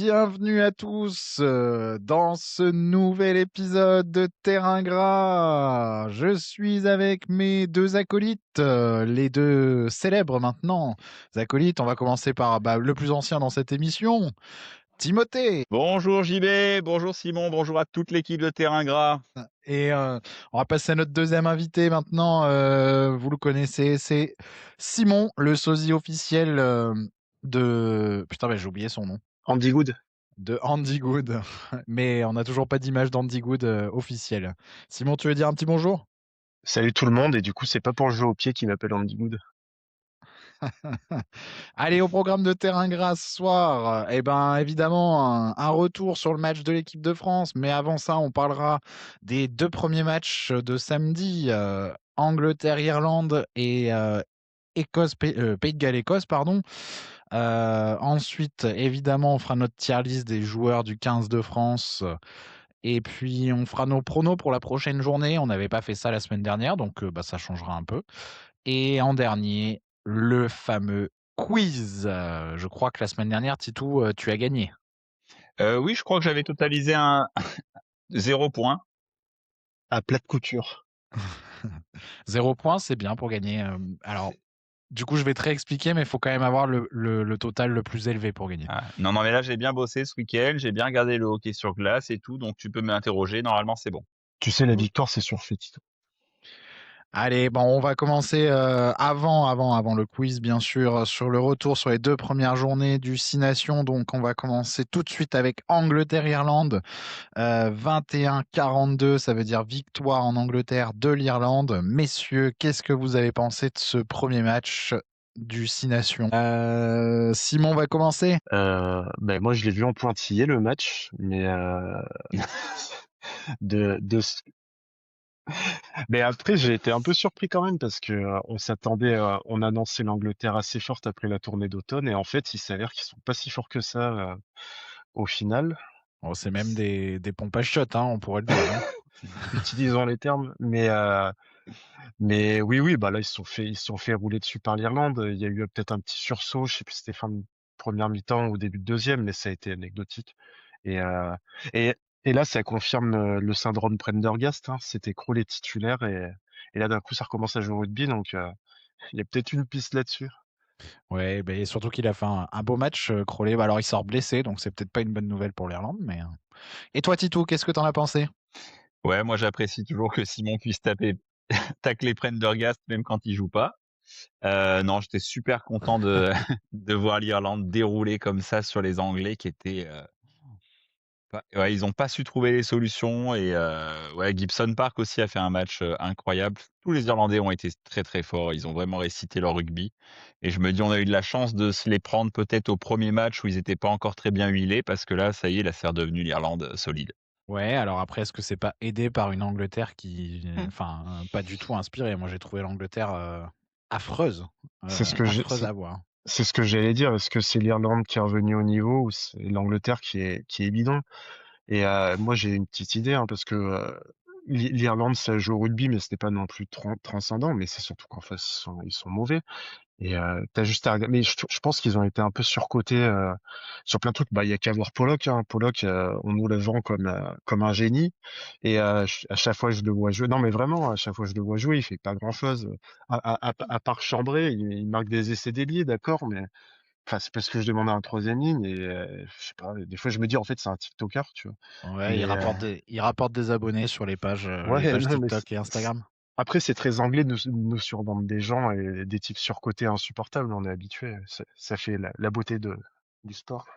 Bienvenue à tous dans ce nouvel épisode de Terrain Gras. Je suis avec mes deux acolytes, les deux célèbres maintenant. Acolytes, on va commencer par le plus ancien dans cette émission, Timothée. Bonjour JB, bonjour Simon, bonjour à toute l'équipe de Terrain Gras. Et on va passer à notre deuxième invité maintenant. Vous le connaissez, c'est Simon, le sosie officiel de... Putain, j'ai oublié son nom. Andy Good. De Andy Good, mais on n'a toujours pas d'image d'Andy Good officielle. Simon, tu veux dire un petit bonjour? Salut tout le monde, et du coup, c'est pas pour le jeu au pied qu'il m'appelle Andy Good. Allez, au programme de Terrain Gras ce soir, eh ben évidemment, un retour sur le match de l'équipe de France, mais avant ça, on parlera des deux premiers matchs de samedi, Angleterre-Irlande et Pays de Galles-Écosse, pardon. Ensuite, évidemment, on fera notre tier list des joueurs du 15 de France. Et puis, on fera nos pronos pour la prochaine journée. On n'avait pas fait ça la semaine dernière, donc ça changera un peu. Et en dernier, le fameux quiz. Je crois que la semaine dernière, Titou, tu as gagné. Oui, je crois que j'avais totalisé un 0 point. À plat de couture. 0 point, c'est bien pour gagner. Alors, du coup, je vais te réexpliquer, mais il faut quand même avoir le total le plus élevé pour gagner. Ah, non, mais là, j'ai bien bossé ce week-end, j'ai bien regardé le hockey sur glace et tout, donc tu peux m'interroger, normalement, c'est bon. Tu sais, la victoire, c'est surfait, Tito. Allez, bon, on va commencer avant le quiz, bien sûr, sur le retour sur les deux premières journées du Six Nations. Donc, on va commencer tout de suite avec Angleterre-Irlande. 21-42, ça veut dire victoire en Angleterre de l'Irlande. Messieurs, qu'est-ce que vous avez pensé de ce premier match du Six Nations? Simon va commencer. Moi, je l'ai vu en pointillé, le match, mais de, de... mais après, j'ai été un peu surpris quand même parce que on s'attendait, on annonçait l'Angleterre assez forte après la tournée d'automne, et en fait, il s'avère qu'ils sont pas si forts que ça au final. Oh, c'est même des pompes à shot, hein, on pourrait le dire, hein. Utilisons les termes, mais oui, bah là ils se sont fait rouler dessus par l'Irlande. Il y a eu peut-être un petit sursaut, je sais plus si c'était fin de première mi-temps ou début de deuxième, mais ça a été anecdotique. Et euh, et, et là ça confirme le syndrome Prendergast, hein. C'était Krul titulaire, et là d'un coup ça recommence à jouer au rugby, donc il y a peut-être une piste là-dessus. Ouais, et surtout qu'il a fait un beau match, Crowley. Bah, alors, il sort blessé, donc c'est peut-être pas une bonne nouvelle pour l'Irlande. Mais... Et toi, Titou, qu'est-ce que t'en as pensé? Ouais, moi, j'apprécie toujours que Simon puisse tacler Prendergast, même quand il joue pas. Non, j'étais super content de, de voir l'Irlande dérouler comme ça sur les Anglais qui étaient, ouais, ils ont pas su trouver les solutions et ouais, Gibson Park aussi a fait un match, incroyable. Tous les Irlandais ont été très, très forts. Ils ont vraiment récité leur rugby et je me dis: «On a eu de la chance de se les prendre peut-être au premier match où ils étaient pas encore très bien huilés» parce que là, ça y est, là, c'est redevenu l'Irlande, solide. Ouais, alors après, est-ce que c'est pas aidé par une Angleterre qui, Mmh. enfin, pas du tout inspirée? Moi, j'ai trouvé l'Angleterre affreuse, C'est ce que j'ai, affreuse à voir. c'est ce que j'allais dire. Est-ce que c'est l'Irlande qui est revenue au niveau, ou c'est l'Angleterre qui est bidon? Et moi, j'ai une petite idée, hein, parce que l'Irlande, ça joue au rugby, mais c'était pas non plus transcendant. Mais c'est surtout qu'en face, ils sont mauvais. Et t'as juste à regarder. Mais je pense qu'ils ont été un peu surcotés sur plein de trucs. Bah, il y a qu'à voir Pollock, hein. Pollock, on nous le vend comme un génie. Et à chaque fois que je le vois jouer, non mais vraiment, à chaque fois que je le vois jouer, il fait pas grand-chose. À part chambrer, il marque des essais déliés, d'accord, mais enfin, c'est parce que je demande à un troisième ligne, et je sais pas, des fois je me dis en fait c'est un TikToker, tu vois. Ouais, Mais il rapporte des abonnés sur les ouais, pages non, mais TikTok et Instagram. après c'est très anglais de nous survendre des gens et des types surcotés insupportables. On est habitué. Ça fait la beauté du sport.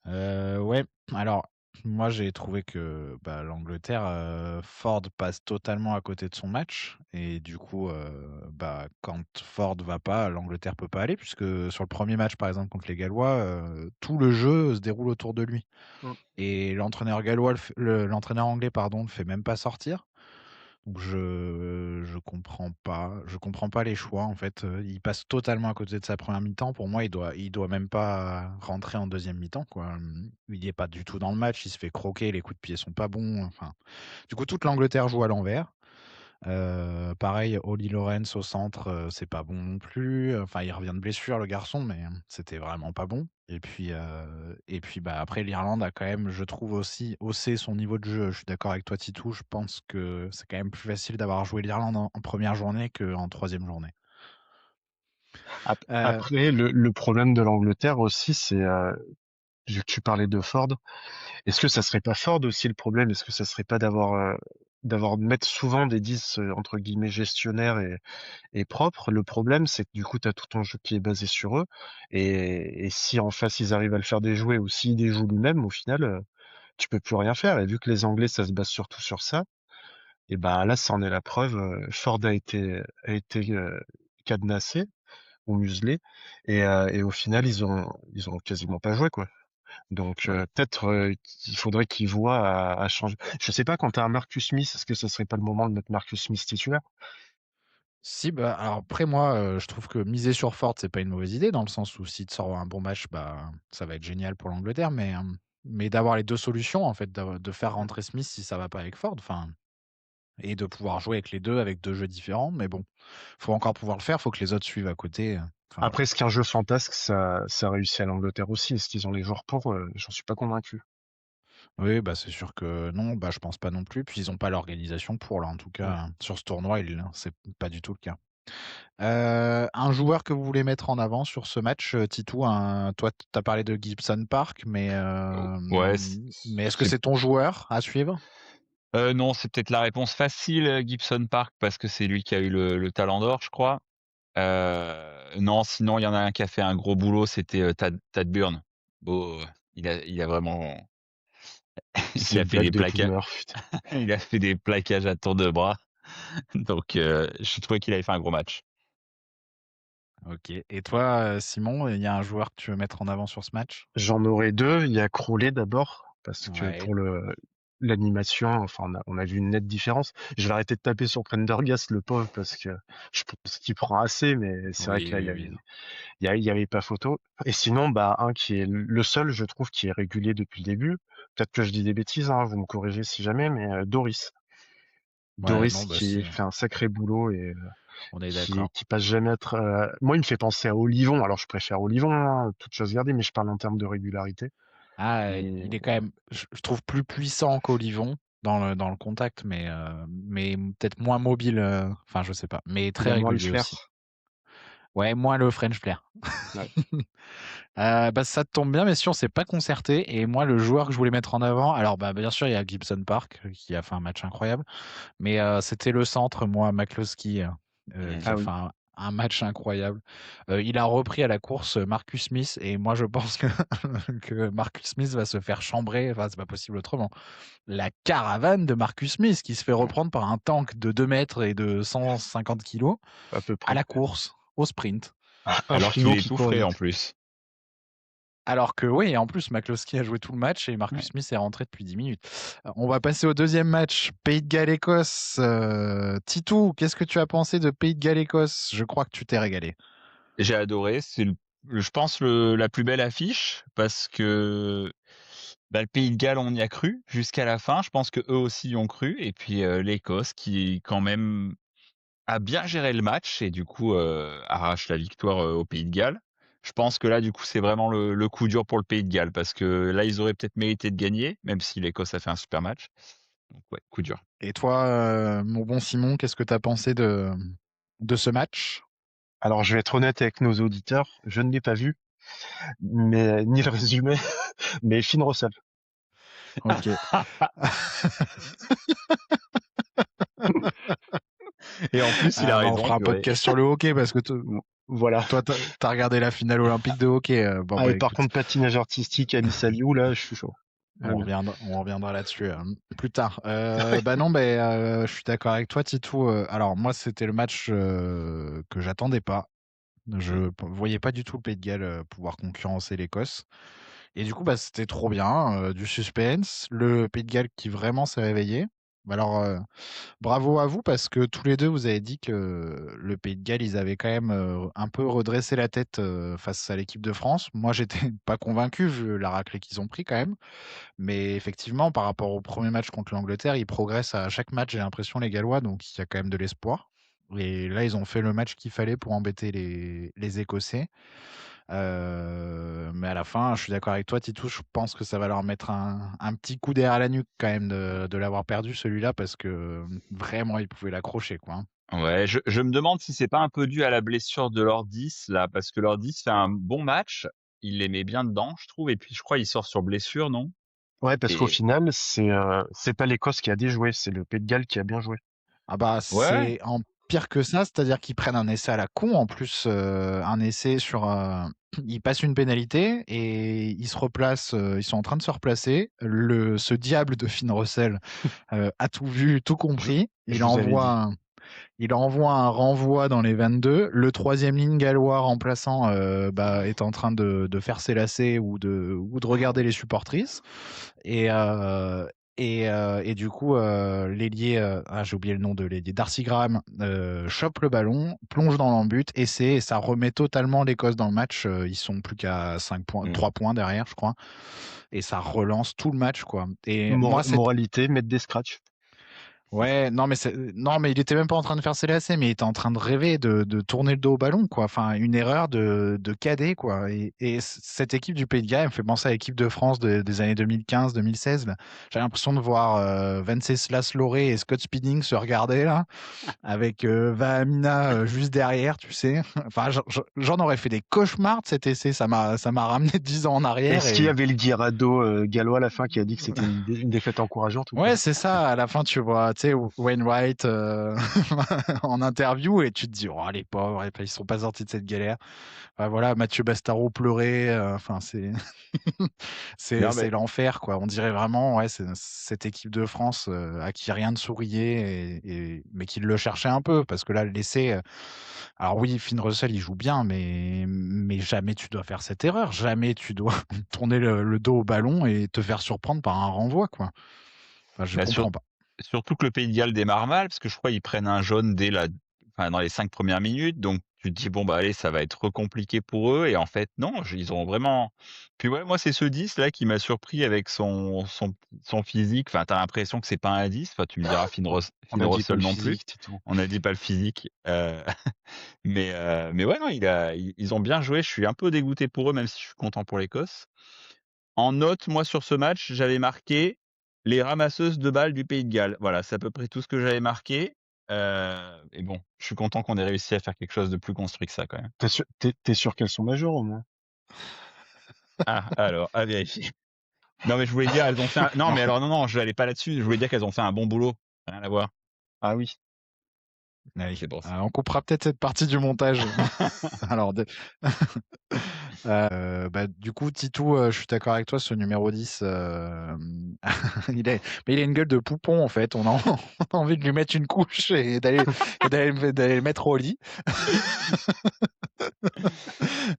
Ouais, alors moi j'ai trouvé que l'Angleterre, Ford passe totalement à côté de son match et du coup, quand Ford va pas, l'Angleterre peut pas aller puisque sur le premier match par exemple contre les Gallois, tout le jeu se déroule autour de lui Mm. et l'entraîneur gallois l'entraîneur anglais pardon, le fait même pas sortir. Donc je comprends pas les choix en fait, il passe totalement à côté de sa première mi-temps. Pour moi, il doit même pas rentrer en deuxième mi-temps quoi, il est pas du tout dans le match, il se fait croquer, les coups de pied sont pas bons, enfin, du coup toute l'Angleterre joue à l'envers. Pareil, Ollie Lawrence au centre, c'est pas bon non plus. Enfin, il revient de blessure le garçon, mais c'était vraiment pas bon. Et puis, bah, après l'Irlande a quand même, je trouve aussi, haussé son niveau de jeu. Je suis d'accord avec toi Titou, je pense que c'est quand même plus facile d'avoir joué l'Irlande en 1re journée qu'en 3e journée. Heu, Après, le problème de l'Angleterre aussi, c'est, vu que tu parlais de Ford, est-ce que ça serait pas Ford aussi le problème? Est-ce que ça serait pas d'avoir mettre souvent des 10 entre guillemets gestionnaires et propres? Le problème, c'est que du coup, tu as tout ton jeu qui est basé sur eux, et si en face ils arrivent à le faire déjouer ou s'il déjoue lui-même, au final, tu peux plus rien faire. Et vu que les Anglais, ça se base surtout sur ça, et ben là, ça en est la preuve. Ford a été cadenassé ou muselé, et au final, ils ont quasiment pas joué, quoi. Donc ouais. peut-être qu'il faudrait qu'ils voient à changer. Je sais pas, quand t'as un Marcus Smith, est-ce que ce serait pas le moment de mettre Marcus Smith titulaire? Si, bah, alors après moi, je trouve que miser sur Ford, c'est pas une mauvaise idée dans le sens où s'il te sort un bon match, bah, ça va être génial pour l'Angleterre, mais d'avoir les 2 solutions en fait, de faire rentrer Smith si ça va pas avec Ford, enfin, et de pouvoir jouer avec les 2 avec 2 jeux différents, mais bon, faut encore pouvoir le faire, faut que les autres suivent à côté, enfin voilà. Après, est-ce qu'un jeu fantasque, ça réussit à l'Angleterre aussi? Est-ce qu'ils ont les joueurs pour? J'en suis pas convaincu. Oui, bah, c'est sûr que non, bah, je pense pas non plus, puis ils ont pas l'organisation pour là, en tout Ouais. cas, sur ce tournoi, c'est pas du tout le cas. Un joueur que vous voulez mettre en avant sur ce match, Titou, toi, tu as parlé de Gibson Park, Ouais, mais est-ce que c'est c'est ton joueur à suivre? non, c'est peut-être la réponse facile, Gibson Park, parce que c'est lui qui a eu le Talon d'or, je crois. Non, sinon il y en a un qui a fait un gros boulot, c'était, Tad Burn. Beau, il a vraiment il Ces a fait blagues des de plaquages boomer, putain. il a fait des plaquages à tour de bras. Donc je trouvais qu'il avait fait un gros match. OK, et toi, Simon, il y a un joueur que tu veux mettre en avant sur ce match? J'en aurais deux. Il y a Crowley d'abord, parce que Ouais, pour l'animation, enfin, on a vu une nette différence. Je vais arrêter de taper sur Prendergast, le pauvre, parce que je pense qu'il prend assez, mais c'est vrai oui, que là, il y oui, oui. avait, il y avait pas photo. Et sinon, bah, un qui est le seul, je trouve, qui est régulier depuis le début. Peut-être que je dis des bêtises, hein, vous me corrigez si jamais, mais Doris. Ouais, Doris non, bah, qui c'est fait un sacré boulot et on est qui, d'accord. qui passe jamais à être. Moi, il me fait penser à Olivon. Alors, je préfère Olivon, hein, toute chose gardée, mais je parle en termes de régularité. Ah, Mais il est quand même, je trouve plus puissant qu'Olivon dans le contact, mais peut-être moins mobile, enfin, je sais pas, mais il très a moins le régulier flair. aussi. Ouais, moins le French flair. Ouais. Bah, ça tombe bien, messieurs, on s'est pas concerté. Et moi, le joueur que je voulais mettre en avant, alors bah, bien sûr, il y a Gibson Park qui a fait un match incroyable, mais c'était le centre, moi, McCloskey, qui Mmh. a Ah fait oui. un match incroyable. Il a repris à la course Marcus Smith, et moi, je pense que, que Marcus Smith va se faire chambrer. Enfin, c'est pas possible autrement. La caravane de Marcus Smith qui se fait reprendre par un tank de 2 mètres et de 150 kilos À peu à près. la course, au sprint. Un Alors qu'il frigo est qui tout court frais en vite. plus. Alors que oui, en plus, McCloskey a joué tout le match et Ouais. Marcus Smith est rentré depuis 10 minutes. On va passer au deuxième match, Pays de Galles-Écosse. Titou, qu'est-ce que tu as pensé de Pays de Galles-Écosse? Je crois que tu t'es régalé. J'ai adoré, c'est je pense la plus belle affiche parce que, bah, le Pays de Galles, on y a cru jusqu'à la fin. Je pense qu'eux aussi y ont cru et puis, l'Écosse qui quand même a bien géré le match et du coup, arrache la victoire, au Pays de Galles. Je pense que là, du coup, c'est vraiment le coup dur pour le Pays de Galles parce que là, ils auraient peut-être mérité de gagner, même si l'Écosse a fait un super match. Donc ouais, coup dur. Et toi, mon bon Simon, qu'est-ce que tu as pensé de ce match? Alors, je vais être honnête avec nos auditeurs, je ne l'ai pas vu, mais ni le résumé, mais Finn Russell. Ok. Et en plus, il a Ah, bah, on raison, fera un purée. podcast sur le hockey parce que Voilà. toi, t'as regardé la finale olympique de hockey. Bon, Ah, bah et par écoute. contre, patinage artistique, Alice Aliou, là, je suis chaud. Ah, bien. On reviendra là-dessus plus tard. Bah non, je suis d'accord avec toi, Titou. Alors moi, c'était le match que j'attendais pas. Je voyais pas du tout le Pays de Galles pouvoir concurrencer l'Écosse. Et du coup, bah, c'était trop bien, du suspense. Le Pays de Galles qui vraiment s'est réveillé. Alors, bravo à vous parce que tous les deux, vous avez dit que le Pays de Galles, ils avaient quand même un peu redressé la tête face à l'équipe de France. Moi, j'étais pas convaincu vu la raclée qu'ils ont pris quand même. Mais effectivement, par rapport au premier match contre l'Angleterre, ils progressent à chaque match, j'ai l'impression, les Gallois. Donc, il y a quand même de l'espoir. Et là, ils ont fait le match qu'il fallait pour embêter les Écossais. Mais à la fin, je suis d'accord avec toi, Titou, je pense que ça va leur mettre un petit coup d'air à la nuque quand même de l'avoir perdu celui-là parce que vraiment, ils pouvaient l'accrocher, quoi. Ouais, je me demande si c'est pas un peu dû à la blessure de Lordis, là, parce que Lordis fait un bon match. Il les met bien dedans, je trouve. Et puis, je crois, il sort sur blessure, non? Ouais, parce qu'au Et final, c'est pas l'Écosse qui a déjoué, c'est le Pays de Galles qui a bien joué. Ah bah, ouais, c'est en pire que ça, c'est-à-dire qu'ils prennent un essai à la con, en plus, un essai sur, ils passent une pénalité et ils se replacent, ils sont en train de se replacer. Ce diable de Finn Russell, a tout vu, tout Je, compris. je vous avais dit. Il envoie un renvoi dans les 22. Le troisième ligne gallois remplaçant est en train de faire ses lacets ou de regarder les supportrices. Et, euh, et du coup, l'ailier, j'ai oublié le nom de l'ailier, Darcy Graham, chope le ballon, plonge dans l'embut, essai, et ça remet totalement l'Écosse dans le match. Ils sont plus qu'à 5 points, mm. 3 points derrière, je crois. Et ça relance tout le match, quoi. Et moi, Moralité, mettre des scratchs. ouais, non, mais il était même pas en train de faire ses lacets, mais il était en train de rêver de tourner le dos au ballon, quoi. Enfin, une erreur de cadet, quoi. Et cette équipe du Pays de Galles elle me fait penser à l'équipe de France des années 2015-2016. J'ai l'impression de voir Venceslas Lauré et Scott Speeding se regarder là, avec Vahamina juste derrière, tu sais. Enfin, j'en aurais fait des cauchemars de cet essai. Ça m'a ramené 10 ans en arrière Est-ce qu'il y et avait le Guirado gallois à la fin qui a dit que c'était une défaite encourageante ou ouais, pas? c'est ça. À la fin, tu vois, tu sais, Wainwright en interview et tu te dis, oh, les pauvres, et puis ils sont pas sortis de cette galère. Enfin, voilà, Mathieu Bastaro pleurait. Enfin, c'est c'est Non, c'est mais l'enfer, quoi. On dirait vraiment, ouais, c'est cette équipe de France à qui rien ne souriait, mais qui le cherchait un peu parce que là, l'essai. Alors oui, Finn Russell, il joue bien, mais jamais tu dois faire cette erreur. Jamais tu dois tourner le dos au ballon et te faire surprendre par un renvoi, quoi. Enfin, je bah, comprends pas. surtout que le Pays de Galles démarre mal, parce que je crois qu'ils prennent un jaune enfin, dans les 5 premières minutes. Donc, tu te dis, bon, bah, allez, ça va être compliqué pour eux. Et en fait, non, ils ont vraiment. Puis, ouais, moi, c'est ce 10 là qui m'a surpris avec son physique. Enfin, t'as l'impression que c'est pas un 10. Enfin, tu me diras, On Finn a dit pas Russell le non plus. physique, c'est tout. On a dit pas le physique. Mais ouais, non, ils ont bien joué. Je suis un peu dégoûté pour eux, même si je suis content pour l'Écosse. En note, moi, sur ce match, j'avais marqué les ramasseuses de balles du Pays de Galles. Voilà, c'est à peu près tout ce que j'avais marqué. Et bon, je suis content qu'on ait réussi à faire quelque chose de plus construit que ça, quand même. T'es sûr qu'elles sont majeures au moins? Ah, alors, à vérifier. Non, mais je voulais dire, elles ont fait un... Non, mais alors, non, je n'allais pas là-dessus. Je voulais dire qu'elles ont fait un bon boulot. Rien à voir. Ah oui. Allez, C'est pour ça. on coupera peut-être cette partie du montage. Alors, du coup, Titou, je suis d'accord avec toi, ce numéro 10, il a une gueule de poupon, en fait. On a, on a envie de lui mettre une couche et d'aller le mettre au lit.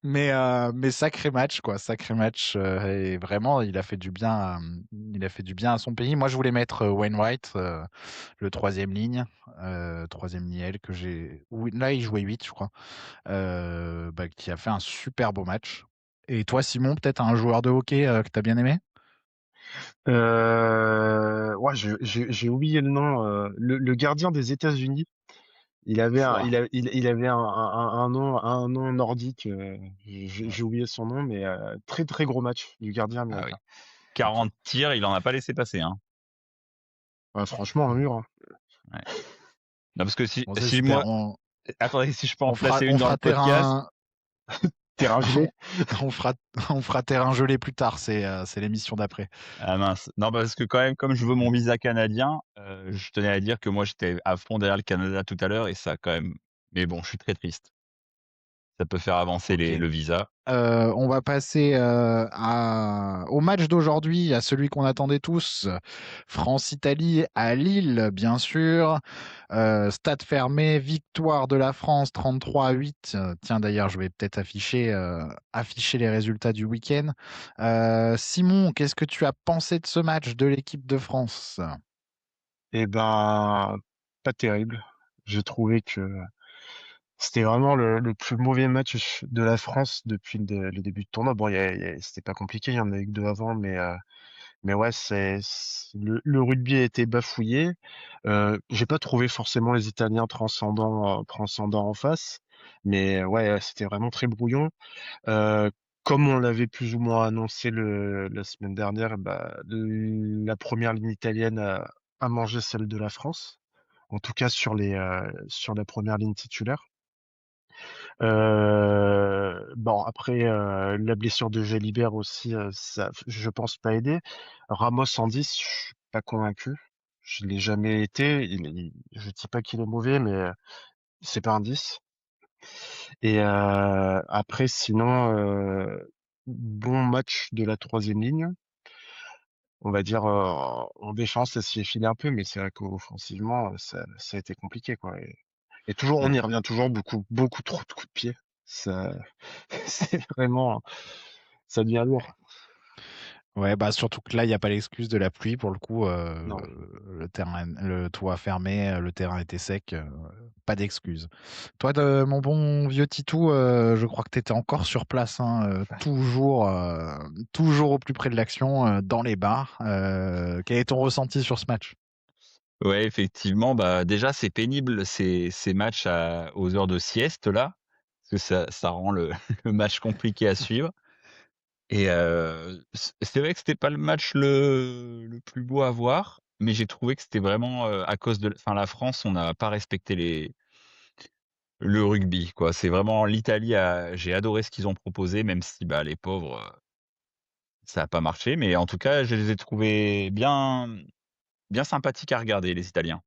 Mais sacré match, quoi. Sacré match. Et vraiment, il a fait du bien à son pays. Moi, je voulais mettre Wainwright, le troisième ligne, troisième ligne que j'ai. Là, il jouait 8, je crois. Qui a fait un super beau match. Et toi, Simon, peut-être un joueur de hockey que tu as bien aimé? Ouais, j'ai oublié le nom. Le gardien des États-Unis. Pouah. Il avait un nom nordique. J'ai oublié son nom, mais très très gros match du gardien Ah oui. américain. 40 tirs, il en a pas laissé passer, hein. Ouais, franchement, un mur, hein. Ouais. Non, parce que Bon, c'est si super. moi, attendez, si je peux en On fera, placer une on dans fera le podcast, terrain, Terrain gelé. on fera, on fera terrain gelé plus tard. C'est l'émission d'après. ah mince. Non, parce que quand même, comme je veux mon visa canadien, je tenais à dire que moi, j'étais à fond derrière le Canada tout à l'heure et ça quand même. Mais bon, je suis très triste. Ça peut faire avancer Ok. le visa. On va passer au match d'aujourd'hui, à celui qu'on attendait tous. France-Italie à Lille, bien sûr. Stade fermé, victoire de la France 33-8. Tiens, d'ailleurs, je vais peut-être afficher les résultats du week-end. Simon, qu'est-ce que tu as pensé de ce match de l'équipe de France? Et ben, pas terrible. J'ai trouvé que c'était vraiment le plus mauvais match de la France depuis le début de tournoi. Bon, c'était pas compliqué, il y en a eu que 2 avant, mais ouais, le rugby a été bafouillé. J'ai pas trouvé forcément les Italiens transcendants en face, mais ouais, c'était vraiment très brouillon. Euh, Comme on l'avait plus ou moins annoncé la semaine dernière, bah, la première ligne italienne a mangé celle de la France, en tout cas sur la première ligne titulaire. Bon, après, la blessure de Jalibert aussi, ça, je pense pas aider. Ramos en 10, je suis pas convaincu. Je l'ai jamais été. Je dis pas qu'il est mauvais, mais c'est pas un 10. Et après, sinon, bon match de la troisième ligne. On va dire, en défense, ça s'y est filé un peu, mais c'est vrai qu'offensivement, ça a été compliqué, quoi. Et toujours, on y revient toujours, beaucoup trop de coups de pied. Ça, c'est vraiment, ça devient lourd. Ouais, bah, surtout que là, il y a pas l'excuse de la pluie pour le coup, Non. le toit fermé, le terrain était sec, pas d'excuse. Toi de mon bon vieux Titou, je crois que tu étais encore sur place, hein, toujours au plus près de l'action, dans les bars. Quel est ton ressenti sur ce match? Ouais, effectivement, bah, déjà, c'est pénible ces matchs aux heures de sieste là, parce que ça rend le le match compliqué à suivre et c'est vrai que c'était pas le match le plus beau à voir, mais j'ai trouvé que c'était vraiment, à cause de enfin la France, on n'a pas respecté le rugby, quoi. C'est vraiment l'Italie a j'ai adoré ce qu'ils ont proposé, même si, bah, les pauvres, ça a pas marché, mais en tout cas, je les ai trouvés bien sympathiques à regarder, les Italiens.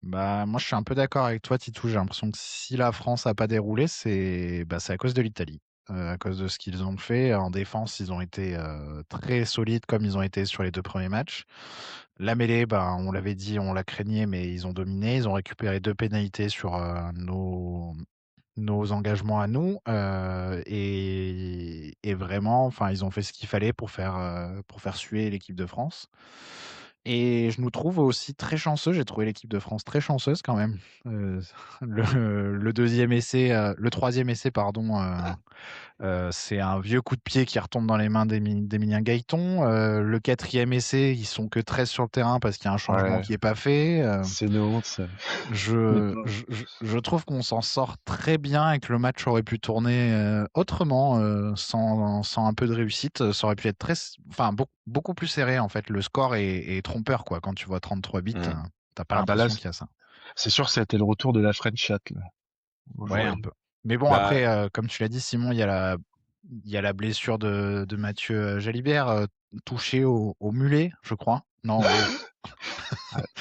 Bah, moi, je suis un peu d'accord avec toi, Titou. J'ai l'impression que si la France a pas déroulé, c'est à cause de l'Italie. À cause de ce qu'ils ont fait. En défense, ils ont été très solides comme ils ont été sur les deux premiers matchs. La mêlée, bah, on l'avait dit, on la craignait, mais ils ont dominé. Ils ont récupéré deux pénalités sur nos engagements à nous. Et vraiment, enfin, ils ont fait ce qu'il fallait pour faire suer l'équipe de France. Et je nous trouve aussi très chanceux. J'ai trouvé l'équipe de France très chanceuse quand même. Euh, le deuxième essai, le troisième essai, pardon, c'est un vieux coup de pied qui retombe dans les mains d'Emilien Gaiton. Le quatrième essai, ils sont que 13 sur le terrain parce qu'il y a un changement Ouais, qui est pas fait. c'est une honte, ça. Les Je, pauvres. je, je je trouve qu'on s'en sort très bien et que le match aurait pu tourner autrement, sans un peu de réussite. Ça aurait pu être enfin, beaucoup plus serré en fait. Le score est trompeur quoi. Quand tu vois 33 bits, Mm. t'as pas Ah bah là, l'impression qu'il y a ça. c'est sûr, ça a été le retour de la French Chat, là. Ouais, un Aujourd'hui. peu. Mais bon, Bah, après, comme tu l'as dit, Simon, il y a la blessure de Mathieu Jalibert, touché au mulet, je crois. Non,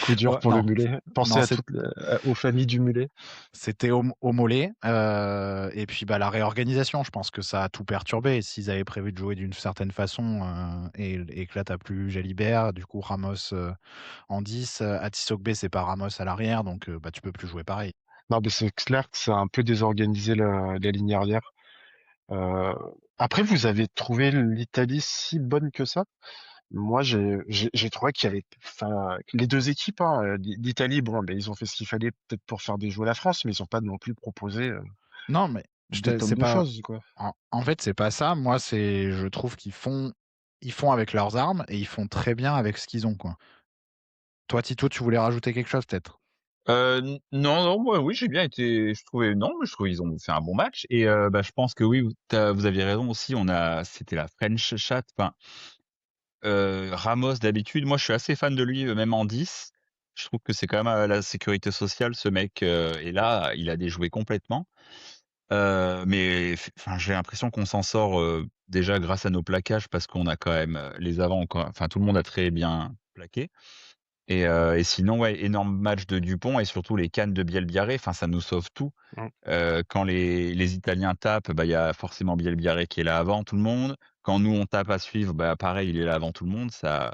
Coup dur ouais, pour le mulet. Pensez non, à aux familles du mulet. c'était au mollet. Et puis bah, la réorganisation, je pense que ça a tout perturbé. Et s'ils avaient prévu de jouer d'une certaine façon, et que là, tu plus Jalibert, du coup, Ramos en 10, Atisogbe, c'est pas Ramos à l'arrière, donc bah, tu peux plus jouer pareil. Non, mais c'est clair que ça a un peu désorganisé la ligne arrière. Euh, Après, vous avez trouvé l'Italie si bonne que ça? Moi, j'ai trouvé qu'il y avait, enfin, les deux équipes, hein, l'Italie, bon, ben, ils ont fait ce qu'il fallait peut-être pour faire déjouer la France, mais ils ont pas non plus proposé Non, mais des tonnes c'est de pas. choses, quoi. En fait, c'est pas ça. Moi, je trouve ils font avec leurs armes et ils font très bien avec ce qu'ils ont, quoi. Toi, Tito, tu voulais rajouter quelque chose, peut-être? non, non, moi, oui, j'ai bien été je trouvais non, mais je trouve ils ont fait un bon match et bah, je pense que oui, vous aviez raison aussi, c'était la French Chat, enfin, Ramos d'habitude, moi, je suis assez fan de lui, même en 10. Je trouve que c'est quand même, la sécurité sociale ce mec, et là, il a déjoué complètement. Mais enfin, j'ai l'impression qu'on s'en sort, déjà grâce à nos plaquages parce qu'on a quand même, les avants enfin, tout le monde a très bien plaqué. Et sinon, ouais, énorme match de Dupont et surtout les cannes de Bielbiarré, enfin, ça nous sauve tout. Mm. Quand les Italiens tapent, bah, il y a forcément Bielbiarré qui est là avant tout le monde. Quand nous, on tape à suivre, bah, pareil, il est là avant tout le monde. Ouais,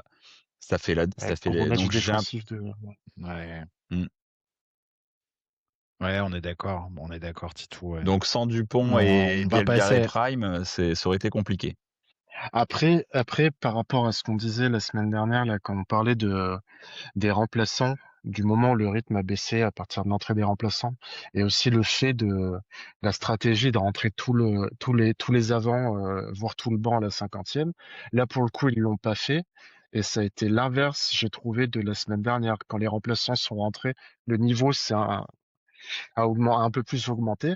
Ça fait gros match donc défensif de. Ouais. Ouais. mmh. Ouais, on est d'accord, Titou, ouais. Donc sans Dupont On et va Bielbiarré passer. prime, ça aurait été compliqué. Après, par rapport à ce qu'on disait la semaine dernière, là, quand on parlait des remplaçants, du moment où le rythme a baissé à partir de l'entrée des remplaçants, et aussi le fait de la stratégie de rentrer tous les avants, voire tout le banc à la 50e. Là, pour le coup, ils l'ont pas fait. Et ça a été l'inverse, j'ai trouvé, de la semaine dernière. Quand les remplaçants sont rentrés, le niveau a un peu plus augmenté.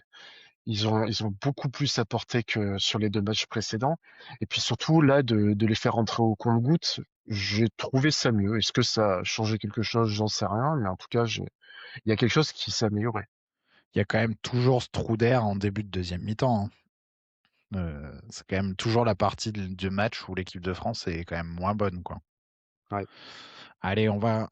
Ils ont beaucoup plus apporté que sur les 2 matchs précédents. Et puis surtout, là, de les faire rentrer au compte-gouttes, j'ai trouvé ça mieux. Est-ce que ça a changé quelque chose? J'en sais rien, mais en tout cas, il y a quelque chose qui s'est amélioré. Il y a quand même toujours ce trou d'air en début de deuxième mi-temps, hein. C'est quand même toujours la partie du match où l'équipe de France est quand même moins bonne, quoi. Ouais. Allez, on va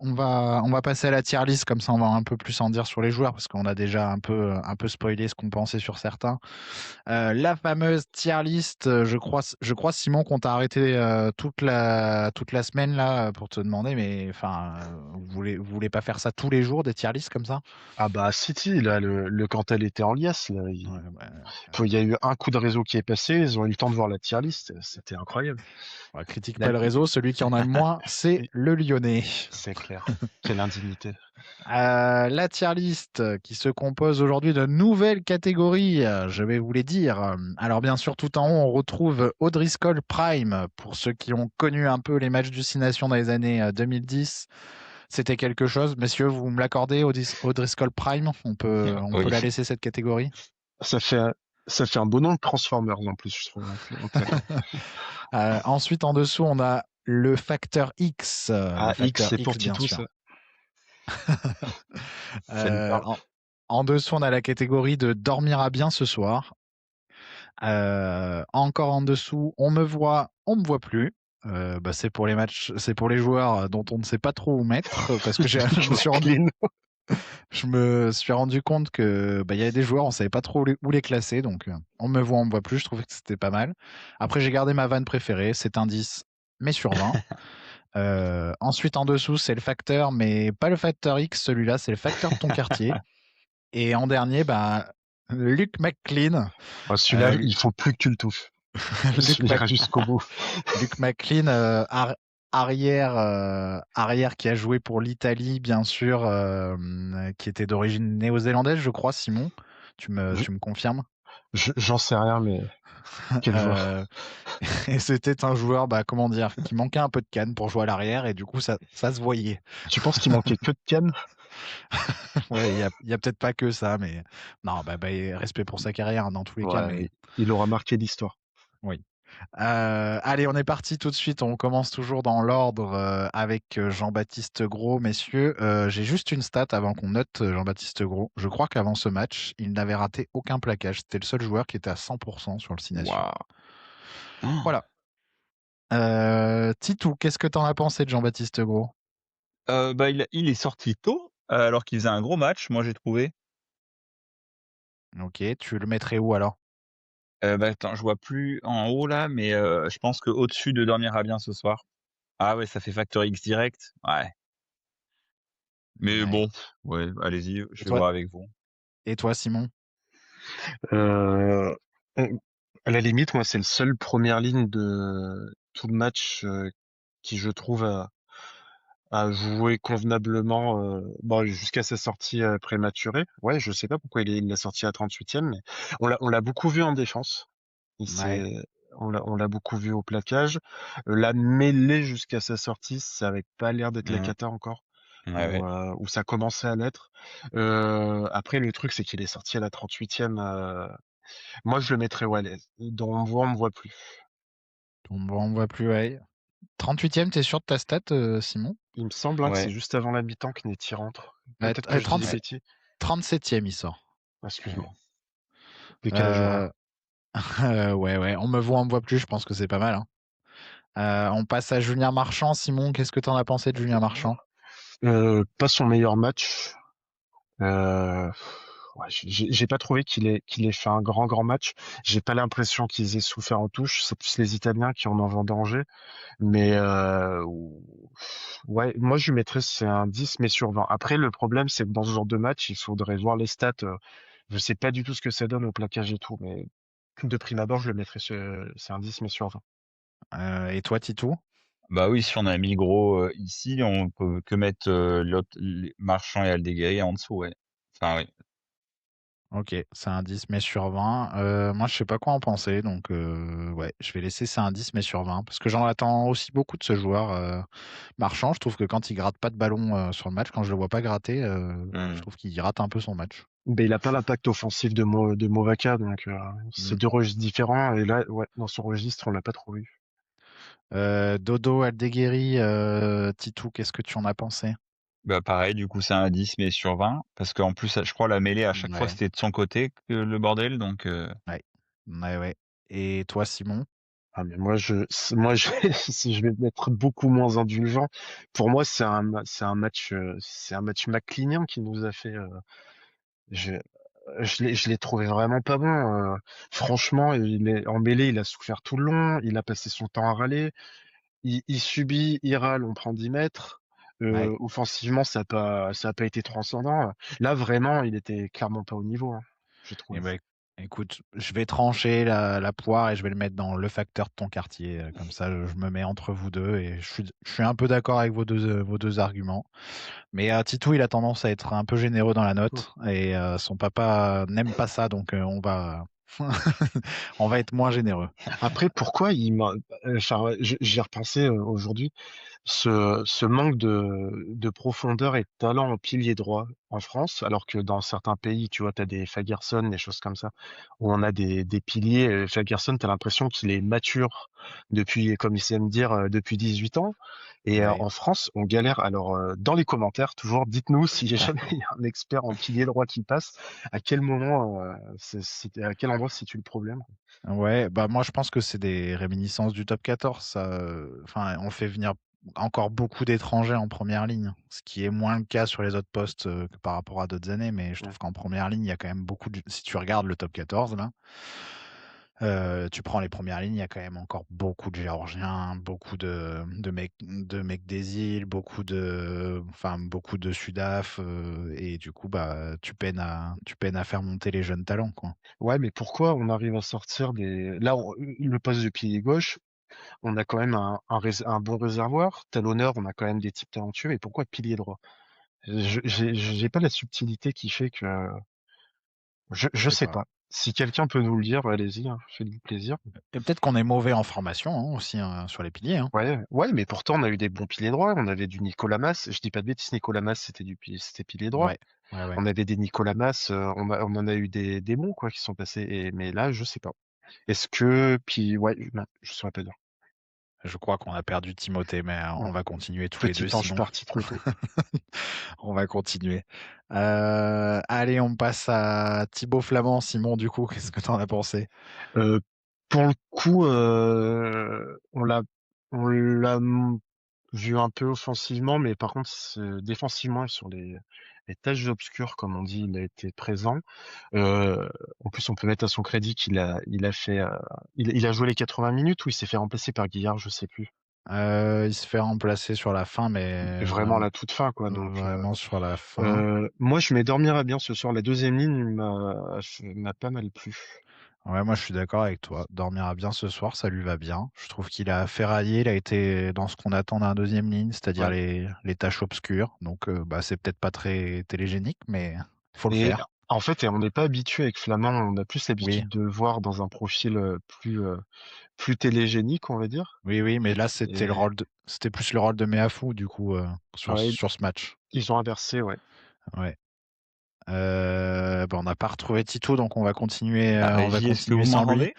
passer à la tier list, comme ça on va un peu plus en dire sur les joueurs, parce qu'on a déjà un peu spoilé ce qu'on pensait sur certains. La fameuse tier list, je crois Simon qu'on t'a arrêté toute la semaine là pour te demander, mais enfin, vous voulez pas faire ça tous les jours, des tier lists comme ça? Ah bah City, là, le Cantel était en liesse. Là, Ouais, bah, il y a eu un coup de réseau qui est passé, ils ont eu le temps de voir la tier list. C'était incroyable. critique La- pas le réseau, celui qui en a le moins, c'est Et- le Lyonnais. C'est clair. Quelle indignité. La tier list qui se compose aujourd'hui de nouvelles catégories, je vais vous les dire. Alors bien sûr, tout en haut, on retrouve O'Driscoll Prime, pour ceux qui ont connu un peu les matchs du Six Nations dans les années 2010. C'était quelque chose. Messieurs, vous me l'accordez, O'Driscoll Prime? On peut Oui. la laisser, cette catégorie? Ça fait, ça fait un beau nom de Transformers en plus, je trouve. Ensuite, en dessous, on a le facteur X. Le Ah, X, facteur c'est pour X, bien Titou, sûr. ça. Ça lui Euh, parle. en, en dessous, on a la catégorie de dormir à bien ce soir. Encore en dessous, on me voit, on me voit plus. Bah, c'est pour les matchs, c'est pour les joueurs dont on ne sait pas trop où mettre, parce que je me Luc suis rendu, McLean. je me suis rendu compte que bah, il y avait des joueurs, on savait pas trop où les classer, donc on me voit, on me voit plus. Je trouvais que c'était pas mal. Après, j'ai gardé ma vanne préférée, c'est un 10, mais sur 20. Ensuite, en dessous, c'est le facteur, mais pas le facteur X, celui-là, c'est le facteur de ton quartier. Et en dernier, bah, Luc McLean. Oh, celui-là, Euh, il faut plus que tu le touches. Luc, Celui-là jusqu'au bout. Luc McLean, arrière qui a joué pour l'Italie, bien sûr, qui était d'origine néo-zélandaise, je crois, Simon. Tu me, Je- tu me confirmes? J'en sais rien, mais quel joueur. Euh, et c'était un joueur, bah, comment dire, qui manquait un peu de canne pour jouer à l'arrière, et du coup, ça se voyait. Tu penses qu'il manquait que de canne? Ouais, il y a peut-être pas que ça, mais non, bah, respect pour sa carrière, hein, dans tous les cas, mais Ouais, il aura marqué l'histoire. oui. Allez, on est parti tout de suite. On commence toujours dans l'ordre avec Jean-Baptiste Gros, messieurs. J'ai juste une stat avant qu'on note Jean-Baptiste Gros. Je crois qu'avant ce match, il n'avait raté aucun plaquage. C'était le seul joueur qui était à 100% sur le 6 Nations. Waouh. Oh. Voilà. Titou, qu'est-ce que t'en as pensé de Jean-Baptiste Gros? Bah, il est sorti tôt, alors qu'il faisait un gros match, moi j'ai trouvé. Ok, tu le mettrais où alors? Bah, attends, je vois plus en haut là, mais je pense que au-dessus de dormir à bien ce soir. Ah ouais, ça fait facteur X direct. Ouais. Mais Ouais. bon, ouais, allez-y, Et je vais toi, voir avec vous. et toi, Simon? Euh, on- à la limite, moi, c'est le seul première ligne de tout le match qui, je trouve, a joué convenablement bon, jusqu'à sa sortie prématurée. Ouais, je sais pas pourquoi il l'a sorti à 38e, mais on l'a beaucoup vu en défense. Il Ouais. s'est, on l'a beaucoup vu au plaquage. La mêlée jusqu'à sa sortie, ça avait pas l'air d'être la Mmh. cata encore, Ouais, ouais. où ça commençait à l'être. Après, le truc, c'est qu'il est sorti à la 38e. Moi, je le mettrais Wallet. Dans on me voit plus. On voit plus, ouais. 38e, t'es sûr de ta stat, Simon? Il me semble hein, que c'est Ouais. juste avant la mi-temps que Netty rentre. Ouais, Peut-être que je dis des 37, bêtises. 37e, il sort. Excuse-moi. Décalage horaire. Euh, ouais, ouais. On me voit plus. Je pense que c'est pas mal, hein. On passe à Julien Marchand. Simon, qu'est-ce que t'en as pensé de Julien Marchand? Pas son meilleur match. Euh, ouais, j'ai pas trouvé qu'il ait fait un grand match. J'ai pas l'impression qu'ils aient souffert en touche. C'est plus les Italiens qui en ont vendangé. Mais ouais, moi je lui mettrais c'est un 10 mais sur 20. Après le problème c'est que dans ce genre de match, il faudrait voir les stats. Je sais pas du tout ce que ça donne au plaquage et tout, mais de prime abord, je le mettrais c'est un 10 mais sur 20. Et toi, Titou? Bah oui, si on a mis gros ici, on peut que mettre Marchand et Aldeguerri en dessous, ouais. Enfin, oui. Ok, c'est un 10 mais sur 20. Moi, je sais pas quoi en penser, donc ouais, je vais laisser c'est un 10 mais sur 20, parce que j'en attends aussi beaucoup de ce joueur. Marchand, je trouve que quand il gratte pas de ballon sur le match, quand je le vois pas gratter, je Hmm. trouve qu'il rate un peu son match. Mais il a pas l'impact offensif de Movaka, donc c'est Mm. deux registres différents. Et là, ouais, dans son registre, on l'a pas trop vu. Dodo, Aldeguerri, Titou, qu'est-ce que tu en as pensé? Bah pareil, du coup, c'est un 10, mais sur 20. Parce qu'en plus, je crois, la mêlée, à chaque fois, Ouais, c'était de son côté que le bordel. Donc, ouais, ouais, ouais. Et toi, Simon? Ah, mais si je vais être beaucoup moins indulgent, pour moi, c'est un match McClinien qui nous a fait. Je, je l'ai trouvé vraiment pas bon. Franchement, en mêlée, il a souffert tout le long. Il a passé son temps à râler. Il subit, il râle, on prend 10 mètres. Ouais. Offensivement, ça a pas été transcendant. Là, vraiment, il était clairement pas au niveau, hein, j'ai Eh trouvé. ben, écoute, je vais trancher la poire et je vais le mettre dans le facteur de ton quartier. Comme ça, je me mets entre vous deux et je suis un peu d'accord avec vos deux arguments. Mais Titou, il a tendance à être un peu généreux dans la note et son papa n'aime pas ça, donc on va on va être moins généreux. Après, pourquoi il m'a, enfin, ouais, j'y ai repensé aujourd'hui. Ce manque de profondeur et de talent au pilier droit en France, alors que dans certains pays, tu vois, tu as des Fagerson, des choses comme ça, où on a des piliers. Fagerson, tu as l'impression qu'il est mature depuis, comme il sait me dire, depuis 18 ans. Et Ouais. en France, on galère. Alors, dans les commentaires, toujours, dites-nous si jamais il y a un expert en pilier droit qui passe, à quel moment, à quel endroit se situe le problème. Ouais, bah moi je pense que c'est des réminiscences du top 14. Ça, enfin, on fait venir encore beaucoup d'étrangers en première ligne, ce qui est moins le cas sur les autres postes que par rapport à d'autres années. Mais je trouve qu'en première ligne, il y a quand même beaucoup de... Si tu regardes le top 14, là, tu prends les premières lignes, il y a quand même encore beaucoup de Géorgiens, beaucoup de mecs des îles, beaucoup de Sudaf, et du coup, bah, tu peines à faire monter les jeunes talents, quoi. Ouais, mais pourquoi on arrive à sortir des... Là, le poste de pilier gauche, on a quand même un bon réservoir. Talonneur, on a quand même des types talentueux. Et pourquoi pilier droit? J'ai pas la subtilité qui fait que... Je Je sais sais pas. pas. Si quelqu'un peut nous le dire, allez-y, hein, faites-vous plaisir. Et peut-être qu'on est mauvais en formation hein, aussi hein, sur les piliers. Hein. Ouais, ouais, mais pourtant, on a eu des bons piliers droits. On avait du Nicolas Mas. Je dis pas de bêtises, Nicolas Mas, c'était pilier droit. Ouais, ouais, ouais. On avait des Nicolas Mas, on en a eu des bons, quoi, qui sont passés. Mais là, je sais pas. Est-ce que... Puis, ouais, non, je saurais pas dire. Je crois qu'on a perdu Timothée, mais Ouais. on va continuer tous les Petit deux ange sinon. parti trop tôt. On va continuer. Allez, on passe à Thibaut Flamand. Simon, du coup, qu'est-ce que tu en as pensé? Euh, pour le coup, on l'a vu un peu offensivement, mais par contre, défensivement et sur les tâches obscures, comme on dit, il a été présent. En plus, on peut mettre à son crédit il a fait, il a joué les 80 minutes ou il s'est fait remplacer par Guillard, je sais plus. Il se fait remplacer sur la fin, mais Vraiment à la toute fin, quoi. Donc, vraiment sur la fin. moi, je m'endormirai bien ce soir. La deuxième ligne m'a pas mal plu. Ouais, moi je suis d'accord avec toi. Dormira bien ce soir, ça lui va bien. Je trouve qu'il a ferraillé, il a été dans ce qu'on attend d'un deuxième ligne, c'est-à-dire Ouais. les tâches obscures. Donc bah, c'est peut-être pas très télégénique, mais faut le Et faire. en fait, on n'est pas habitué avec Flamand, on a plus Oui, l'habitude de le voir dans un profil plus télégénique, on va dire. oui, oui, mais là Et c'était plus le rôle de Meafou du coup ouais, sur ce match. ils ont inversé, ouais. Ouais. Bah, on n'a pas retrouvé Tito, donc la on va régie, est-ce que continuer vous sans lui. m'entendez?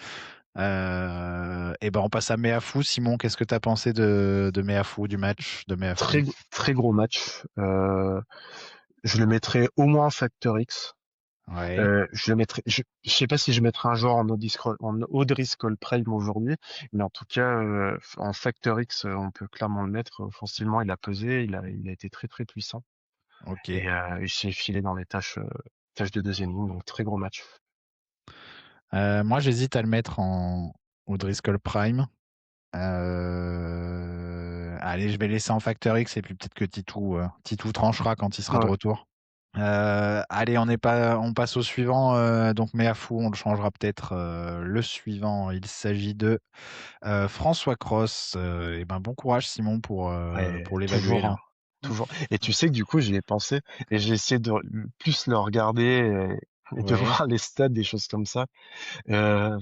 Et ben on passe à Meafou. Simon, qu'est-ce que tu as pensé de Meafou, du match de Meafou? Très gros match. Je le mettrais au moins en Factor X. Ouais. Je le mettrais, je sais pas si je mettrais un joueur en O'Driscoll Prime aujourd'hui, mais en tout cas, en Factor X, on peut clairement le mettre. Offensivement, il a pesé, il a été très très puissant. Ok. Et il s'est filé dans les tâches de deuxième ligne, donc très gros match. Moi, j'hésite à le mettre en O'Driscoll Prime. Allez, je vais laisser en Factor X et puis peut-être que Titou tranchera quand il sera de Ouais. retour. Allez, on passe au suivant, donc Meafou, on le changera peut-être, le suivant, il s'agit de, François Cros, et ben, bon courage Simon Ouais, pour l'évaluer toujours, là. hein, toujours. Et tu sais que du coup, j'y ai pensé et j'ai essayé de plus le regarder et de Oui, voir les stats, des choses comme ça. Euh,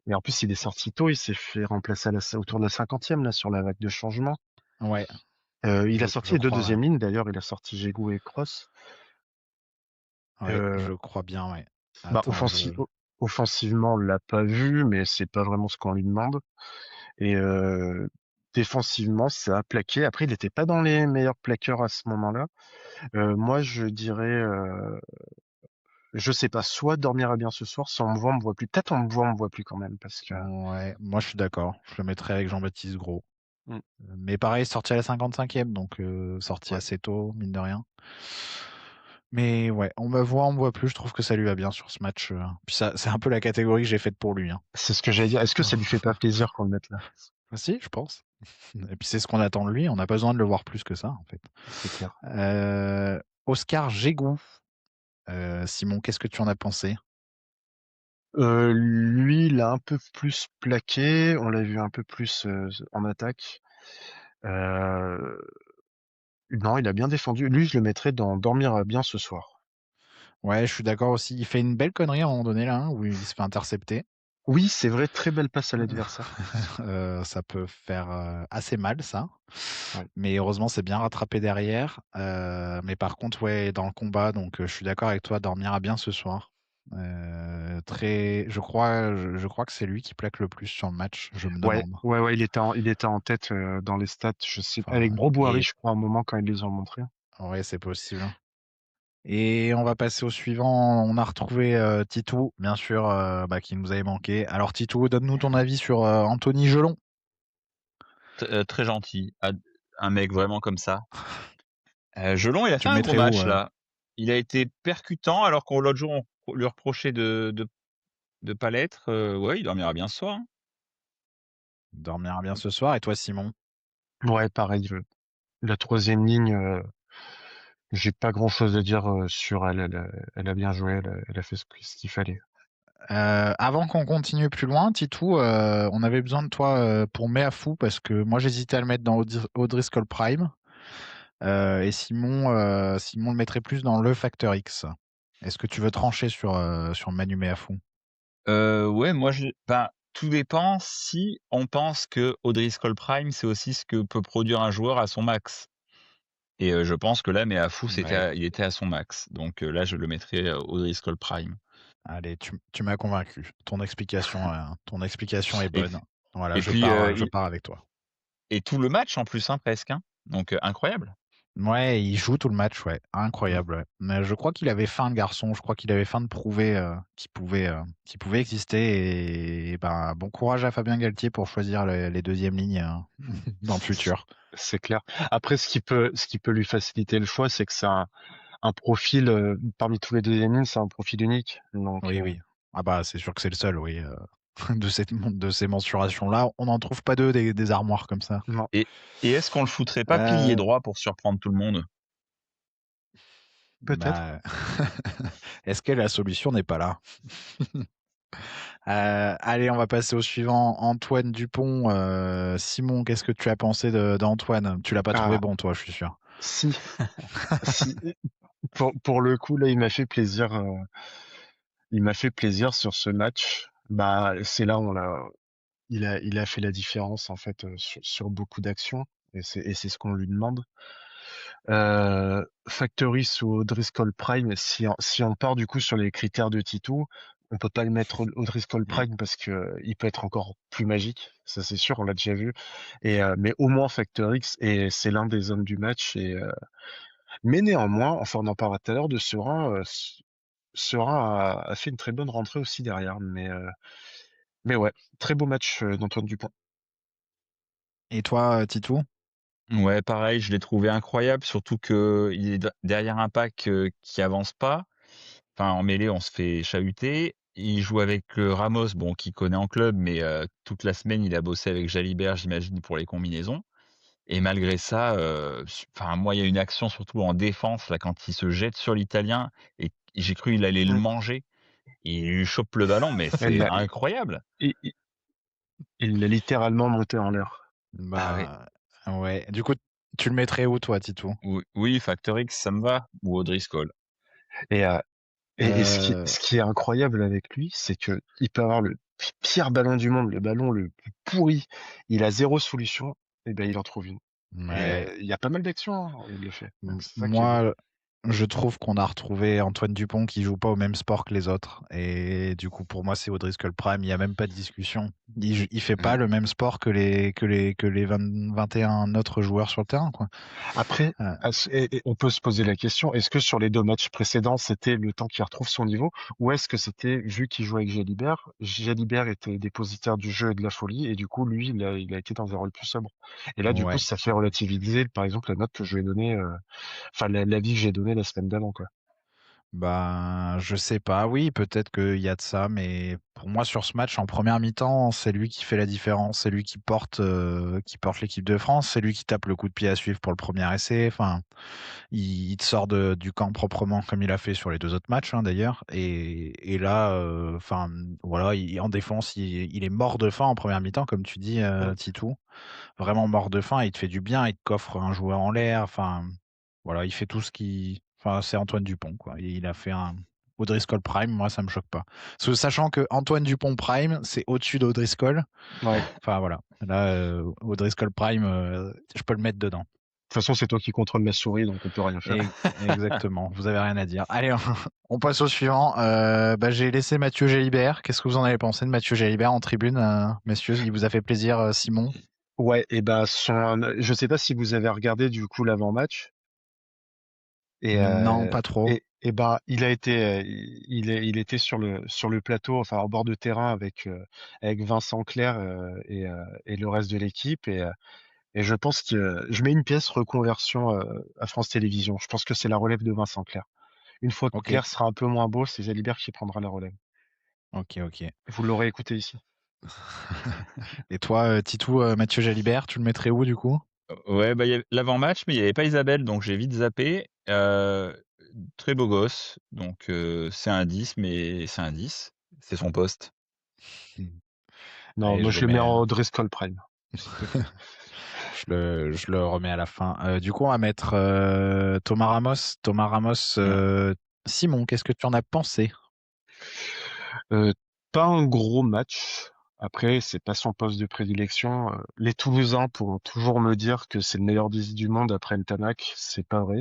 et en plus, il est sorti tôt, il s'est fait remplacer autour de la 50e là sur la vague de changement. ouais, Il a je sorti les deux crois, deuxièmes lignes d'ailleurs, il a sorti Jegou et Cross. ouais, Euh, je crois bien, ouais. bah, Attends, offensivement, on l'a pas vu, mais c'est pas vraiment ce qu'on lui demande. Et défensivement, ça a plaqué. Après, il n'était pas dans les meilleurs plaqueurs à ce moment-là. Moi, je dirais, je sais pas, soit dormira bien ce soir, soit on me voit, on me voit plus. Peut-être on me voit, on me voit plus quand même, parce que. ouais, moi je suis d'accord, je le mettrais avec Jean-Baptiste Gros. Hmm, Mais pareil, sorti à la 55e, donc sorti ouais. assez tôt, mine de rien. Mais ouais, on me voit plus, je trouve que ça lui va bien sur ce match. Puis ça, c'est un peu la catégorie que j'ai faite pour lui, hein. C'est ce que j'allais dire. Est-ce que ça lui fait pas plaisir qu'on le mette là? Ah si, je pense. Et puis c'est ce qu'on attend de lui, on n'a pas besoin de le voir plus que ça, en fait. C'est clair. Oscar Gégou. Simon, qu'est-ce que tu en as pensé? Lui, il a un peu plus plaqué. On l'a vu un peu plus en attaque. Euh, non, il a bien défendu. Lui, je le mettrais dans dormir bien ce soir. Ouais, je suis d'accord aussi. Il fait une belle connerie à un moment donné, là, hein, où il se fait intercepter. Oui, c'est vrai, très belle passe à l'adversaire. Ça peut faire assez mal, ça. Ouais. Mais heureusement, c'est bien rattrapé derrière. Mais par contre, ouais, dans le combat, donc je suis d'accord avec toi, dormira bien ce soir. Je crois que c'est lui qui plaque le plus sur le match, je me Ouais, demande. ouais, ouais, il était en tête dans les stats, je sais, avec Enfin, Broboiry, et je crois, à un moment quand ils les ont montrés. ouais, c'est possible. Et on va passer au suivant. On a retrouvé Titou, bien sûr, bah, qui nous avait manqué. Alors Titou, donne-nous ton avis sur Anthony Gelon. Très gentil, un mec vraiment comme ça. Jelon, il a Tu fait le un gros mettrais où match là. Il a été percutant alors qu'on l'autre jour on lui reprochait de pas l'être. Ouais, il dormira bien ce soir, hein. Dormira bien ce soir. Et toi, Simon? Ouais, pareil. La troisième ligne, j'ai pas grand-chose à dire sur elle. Elle a bien joué, elle a fait ce qu'il fallait. Avant qu'on continue plus loin, Titou, on avait besoin de toi pour Meafou parce que moi j'hésitais à le mettre dans O'Driscoll Prime et Simon le mettrait plus dans le Facteur X. Est-ce que tu veux trancher sur Manu Meafou? Ouais, moi ben, tout dépend si on pense que O'Driscoll Prime, c'est aussi ce que peut produire un joueur à son max. Et je pense que là, mais à fou, Ouais. il était à son max. Donc là, je le mettrais O'Driscoll Prime. Allez, tu m'as convaincu. Ton explication est Et, bonne. Voilà, et puis, je pars avec toi. et tout le match en plus, hein, presque, hein. Donc incroyable. Ouais, il joue tout le match, ouais. Mm. Incroyable, ouais. Mais je crois qu'il avait faim, le garçon. Je crois qu'il avait faim de prouver qu'il pouvait exister. Et ben, bon courage à Fabien Galtier pour choisir les deuxièmes lignes dans le futur. C'est clair. Après, ce qui peut lui faciliter le choix, c'est que c'est un profil, parmi tous les deuxièmes lignes, c'est un profil unique. Donc, Oui, oui. Ah bah, c'est sûr que c'est le seul, oui. De ces mensurations-là, on n'en trouve pas deux des armoires comme ça. non, Et, et est-ce qu'on le foutrait pas pilier Euh, droit pour surprendre tout le monde? peut-être. bah, est-ce que la solution n'est pas là? Allez, on va passer au suivant. Antoine Dupont. Simon, qu'est-ce que tu as pensé d'Antoine? Tu l'as pas trouvé Ah, bon, toi, je suis sûr. si, si. Pour le coup, là, il m'a fait plaisir. Il m'a fait plaisir sur ce match. Bah, c'est là où il a fait la différence en fait sur beaucoup d'actions et c'est ce qu'on lui demande. Factory ou Driscoll Prime, si on part du coup sur les critères de Titou, on peut pas le mettre au Driscoll Mm. Prime parce que il peut être encore plus magique, ça c'est sûr, on l'a déjà vu. Et mais au moins Factor X et c'est l'un des hommes du match. Et mais néanmoins, enfin on en parlera tout à l'heure de Serein. Serein a fait une très bonne rentrée aussi derrière, mais ouais, très beau match d'Antoine Dupont. Et toi, Titou? Ouais, pareil, je l'ai trouvé incroyable, surtout que il est derrière un pack qui avance pas. Enfin, en mêlée, on se fait chahuter. Il joue avec Ramos, bon, qui connaît en club, mais toute la semaine, il a bossé avec Jalibert, j'imagine, pour les combinaisons. Et malgré ça, moi, il y a une action surtout en défense, là, quand il se jette sur l'Italien et j'ai cru il allait le Mmh. manger. Il lui chope le ballon, mais Elle c'est l'a incroyable! il l'a littéralement monté en l'air. Ah oui. Bah, ouais. Du coup, tu le mettrais où toi, Titou? Oui, Factor X, ça me va ou O'Driscoll. Et heu et Heu, ce qui est incroyable avec lui, c'est que il peut avoir le pire ballon du monde, le ballon le plus pourri, il a 0 solution et ben, il en trouve une. ouais. Il y a pas mal d'actions, hein, où il le fait. Donc c'est ça qui est beau. Moi, je trouve qu'on a retrouvé Antoine Dupont qui joue pas au même sport que les autres et du coup, pour moi, c'est O'Driscoll Prime, il y a même pas de discussion. Il fait Mmh. pas le même sport que les 21 autres joueurs sur le terrain, quoi. Après, Heu, on peut se poser la question, est-ce que sur les 2 matchs précédents, c'était le temps qu'il retrouve son niveau? Ou est-ce que c'était, vu qu'il jouait avec Jalibert était dépositaire du jeu et de la folie et du coup, lui, il a été dans un rôle plus sobre. Et là, du coup, ouais. ça fait relativiser, par exemple, la note que je lui ai donnée, enfin, l'avis que j'ai donné la semaine d'avant, quoi. Ben, je sais pas. Oui, peut-être qu'il y a de ça, mais pour moi, sur ce match, en première mi-temps, c'est lui qui fait la différence. C'est lui qui porte l'équipe de France. C'est lui qui tape le coup de pied à suivre pour le premier essai. Enfin, il te sort du camp proprement comme il a fait sur les 2 autres matchs, hein, d'ailleurs. Et là, enfin, voilà, en défense, il est mort de faim en première mi-temps, comme tu dis, Mm. Titou. Vraiment mort de faim. Il te fait du bien. Il te coffre un joueur en l'air. Enfin, voilà, il fait tout ce qui. Enfin, c'est Antoine Dupont, quoi. Il a fait un O'Driscoll Prime. Moi, ça me choque pas. Sachant que Antoine Dupont Prime, c'est au-dessus d'Odriscoll. Ouais. De Enfin, voilà. Là, O'Driscoll Prime, je peux le mettre dedans. toute façon, c'est toi qui contrôle la souris, donc on peut rien faire. Exactement, vous avez rien à dire. Allez, on passe au suivant. J'ai laissé Mathieu Gélibert. Qu'est-ce que vous en avez pensé de Mathieu Gélibert en tribune, messieurs? Il vous a fait plaisir, Simon? Ouais, et ben, je sais pas si vous avez regardé, du coup, l'avant-match. Non, pas trop. Et ben, il a été, il était sur le plateau, enfin, en bord de terrain avec Vincent Clerc, et le reste de l'équipe. Et je pense que je mets une pièce reconversion, à France Télévisions. Je pense que c'est la relève de Vincent Clerc. Une fois que Ok, Clerc sera un peu moins beau, c'est Jalibert qui prendra la relève. ok, ok. Vous l'aurez écouté ici. Et toi, Titou, Mathieu Jalibert, tu le mettrais où du coup? Ouais, il y avait l'avant-match, mais il y avait pas Isabelle, donc j'ai vite zappé. Très beau gosse, donc c'est un 10, mais c'est un 10. C'est son poste. Non, Allez, moi je je le le mets mets. en Driscoll Prime, s'il te plaît. Je le remets à la fin. Du coup, on va mettre Thomas Ramos. Thomas Ramos, Ouais. Simon, qu'est-ce que tu en as pensé? Euh, Pas un gros match. Après, c'est pas son poste de prédilection. Les Toulousains pourront toujours me dire que c'est le meilleur du monde après El Tanak. C'est pas vrai.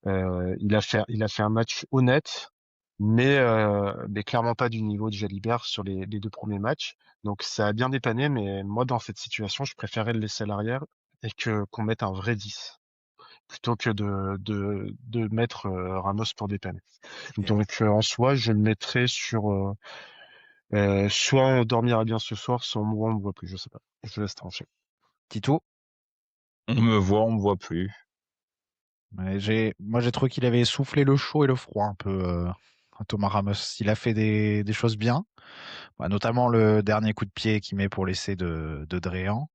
Il a fait un match honnête, mais clairement pas du niveau de Jalibert sur les 2 premiers matchs. Donc ça a bien dépanné, mais moi dans cette situation, je préférais le laisser à l'arrière et qu'on mette un vrai 10 plutôt que de mettre Ramos pour dépanner. Donc en soi, je le mettrais sur soit on dormira bien ce soir, soit on me voit plus, je sais pas. Je te laisse trancher. Titou? On me voit plus. Ouais, moi, j'ai trouvé qu'il avait soufflé le chaud et le froid un peu, Thomas Ramos. Il a fait des choses bien, bah, notamment le dernier coup de pied qu'il met pour l'essai de Dréan.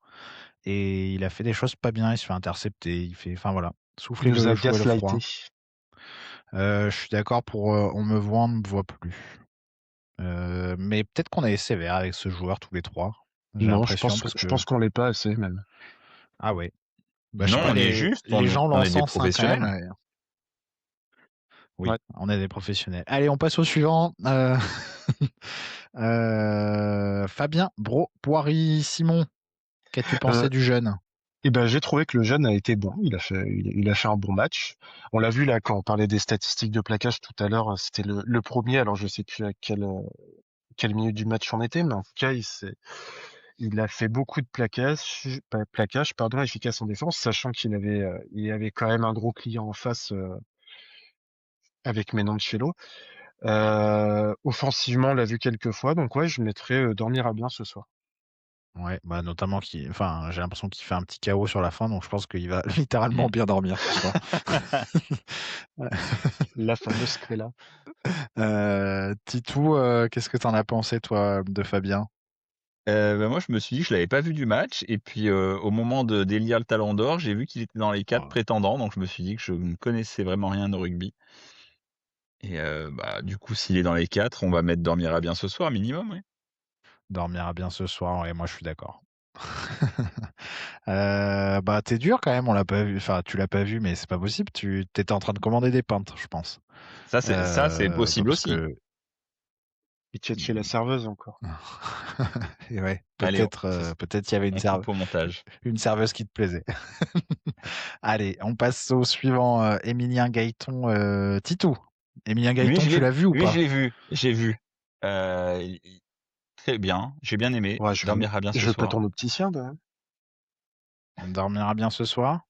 Et il a fait des choses pas bien. Il se fait intercepter. Enfin voilà, Il souffler nous le a chaud et le gaslighté. froid. Je suis d'accord pour on me voit, on ne me voit plus. Mais peut-être qu'on est sévère avec ce joueur tous les trois. J'ai Non, l'impression parce je que pense qu'on l'est pas assez même. ah ouais, bah, je sais Non, pas, on est les juste, les gens on est des l'encensent, hein, quand même. professionnels. Oui, Ouais. on est des professionnels. Allez, on passe au suivant. Fabien Boiry Simon, qu'as-tu Euh, pensé du jeune? et ben j'ai trouvé que le jeune a été bon. Il a fait un bon match. On l'a vu là quand on parlait des statistiques de plaquage tout à l'heure. C'était le premier. Alors je sais plus à quelle minute du match on était, mais en tout cas il a fait beaucoup de plaquage, pardon, efficace en défense, sachant il y avait quand même un gros client en face, avec Menoncello. Offensivement, on l'a vu quelques fois, donc ouais, je mettrais dormir à bien ce soir. Ouais, bah notamment enfin, j'ai l'impression qu'il fait un petit KO sur la fin, donc je pense qu'il va littéralement bien dormir ce soir. Ouais. La fameuse Krella. Titou, qu'est-ce que t'en as pensé toi de Fabien? Moi, je me suis dit que je l'avais pas vu du match et puis, au moment d'élire le Talon d'or, j'ai vu qu'il était dans les 4 Oh, prétendants, donc je me suis dit que je ne connaissais vraiment rien de rugby et du coup, s'il est dans les 4, on va mettre Dormira bien ce soir minimum, oui. dormira bien ce soir, ouais, moi je suis d'accord. Bah, tu dur quand même, on l'a pas vu, enfin tu l'as pas vu, mais c'est pas possible, tu étais en train de commander des pintes, je pense. Ça c'est Bah, possible parce aussi. que Il tient chez la serveuse encore. et ouais, Allez, on peut-être il y avait coupe au montage. une serveuse qui te plaisait. Allez, on passe au suivant, Émilien Gaëton, Titou. Émilien Lui, Gaëton, je tu l'ai l'as vu ou lui, je pas? l'ai vu, j'ai vu. Il très bien, j'ai bien aimé, Ouais, dormira bien ce je veux pas soir. ton opticien, bah. On dormira bien ce soir?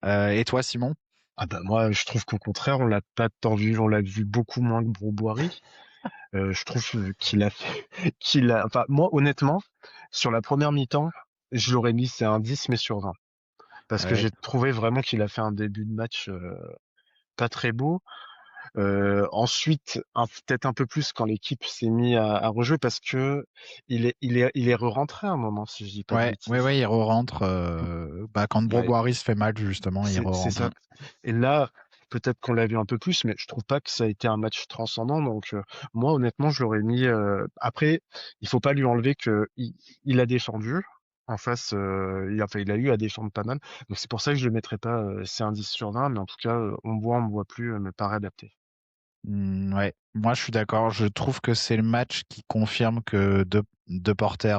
Et toi Simon? Ah bah moi, je trouve qu'au contraire, on l'a pas tant vu, on l'a vu beaucoup moins que Brouboirie. Je trouve qu'il a fait, enfin moi honnêtement, sur la première mi-temps, je l'aurais mis c'est un 10 mais sur 20 parce que Ouais, j'ai trouvé vraiment qu'il a fait un début de match pas très beau. Ensuite, peut-être un peu plus quand l'équipe s'est mis à rejouer parce que il est re-rentré à un moment si je dis pas de ouais, ouais, bêtises. ouais, il re-rentre, bah, quand Ouais, Broboiry se fait mal justement, il c'est re-rentre. ça. Et là, peut-être qu'on l'a vu un peu plus, mais je trouve pas que ça a été un match transcendant. Donc moi, honnêtement, je l'aurais mis. Après, il faut pas lui enlever que il a défendu. En face, enfin, il a eu à défendre pas mal. Donc c'est pour ça que je le mettrais pas. C'est un 10 sur 20, mais en tout cas, on me voit plus, me paraît adapté. Ouais, moi je suis d'accord. Je trouve que c'est le match qui confirme que De Porter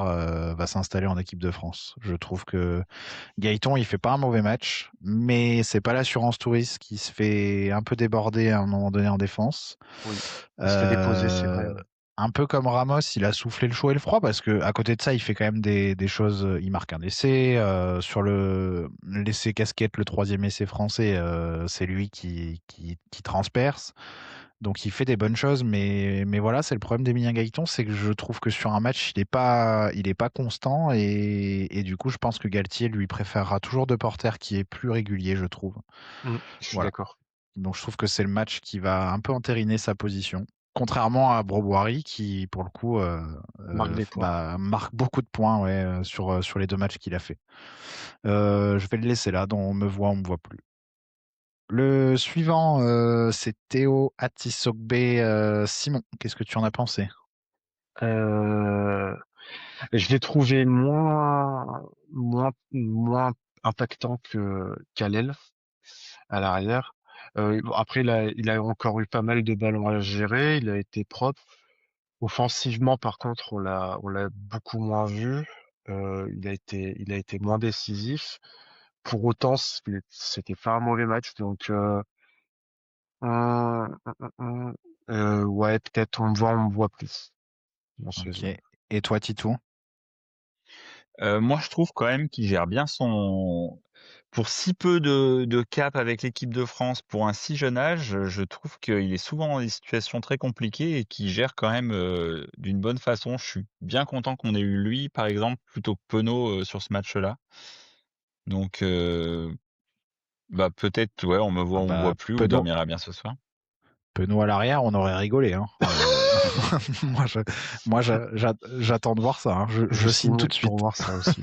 va s'installer en équipe de France. Je trouve que Gaëton, il fait pas un mauvais match, mais c'est pas l'assurance touriste qui se fait un peu déborder à un moment donné en défense. Oui, il se fait déposer, c'est vrai. Euh, un peu comme Ramos, il a soufflé le chaud et le froid parce que à côté de ça, il fait quand même des choses. Il marque un essai sur l'essai casquette, le troisième essai français. C'est lui qui transperce. Donc il fait des bonnes choses, mais voilà, c'est le problème d'Emilien Gaëton, c'est que je trouve que sur un match, il est pas constant et du coup, je pense que Galtier lui préférera toujours De Porter qui est plus régulier, je trouve. Je suis Voilà. d'accord. Donc je trouve que c'est le match qui va un peu entériner sa position. Contrairement à Broboiry qui, pour le coup, Marque des points. marque beaucoup de points ouais, sur les deux matchs qu'il a fait. Je vais le laisser là, dont on me voit plus. Le suivant, c'est Théo Atisogbe. Simon, qu'est-ce que tu en as pensé? Euh, je l'ai trouvé moins impactant que Kalel à l'arrière. Bon, après, il a encore eu pas mal de ballons à gérer. Il a été propre. Offensivement, par contre, on l'a beaucoup moins vu. Il a été moins décisif. Pour autant, c'était pas un mauvais match. Donc, ouais, peut-être on me voit plus dans ce Ok. zone. Et toi, Titou? Moi, je trouve quand même qu'il gère bien son pour si peu de cap avec l'équipe de France pour un si jeune âge, je trouve qu'il est souvent dans des situations très compliquées et qu'il gère quand même, d'une bonne façon. Je suis bien content qu'on ait eu lui, par exemple, plutôt que Penaud, sur ce match-là. Donc peut-être, ouais, Ah on me voit bah, plus ou dormira bien ce soir. Penaud à l'arrière, on aurait rigolé. Hein. Moi, j'attends de voir ça. Hein. Je Je signe tout signe de pour suite. voir ça aussi.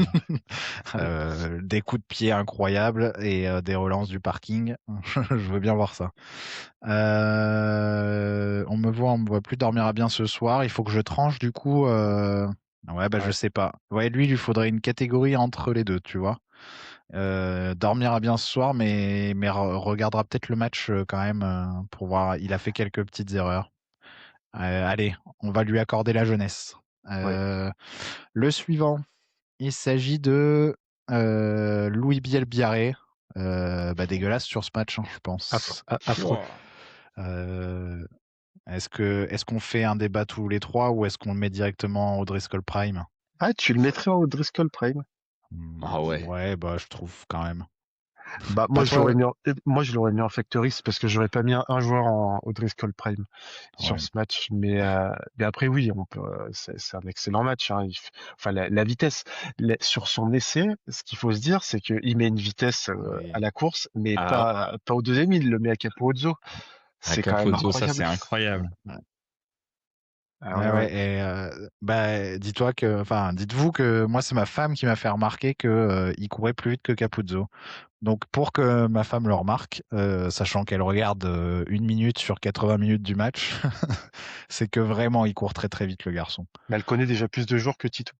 Des coups de pied incroyables et des relances du parking. Je veux bien voir ça. On me voit plus dormira bien ce soir. Il faut que je tranche du coup. Ouais, bah je Ouais, sais pas. Ouais, lui, il lui faudrait une catégorie entre les deux, tu vois. Dormira bien ce soir, mais regardera peut-être le match quand même pour voir. Il a fait quelques petites erreurs. Allez, on va lui accorder la jeunesse. ouais. Euh, le suivant, il s'agit de Louis Bielbiarré. Bah, dégueulasse sur ce match, hein, je pense. Affreux. Pouah. Euh, est-ce qu'on fait un débat tous les trois ou est-ce qu'on le met directement au Driscoll Prime? Ah, tu le mettrais au Driscoll Prime? Ah ouais. Ouais, bah je trouve quand même. Bah, Pas toi? moi, je l'aurais mis en Factory, parce que j'aurais pas mis un joueur au Driscoll Prime sur Ouais. ce match. Mais après, oui, on peut, c'est un excellent match, hein. Enfin, la vitesse, sur son essai, ce qu'il faut se dire, c'est qu'il met une vitesse, à Oui. la course, mais Ah, pas au deuxième, il le met à Capozzo. à C'est quand même Capozzo, ça c'est incroyable. incroyable. Ouais. Ah Ouais, ouais, ouais. ouais et dites-vous que moi, c'est ma femme qui m'a fait remarquer que, il courait plus vite que Capuzzo. Donc pour que ma femme le remarque, sachant qu'elle regarde, 1 minute sur 80 minutes du match, c'est que vraiment il court très, très vite le garçon. Mais elle connaît déjà plus de joueurs que Tito.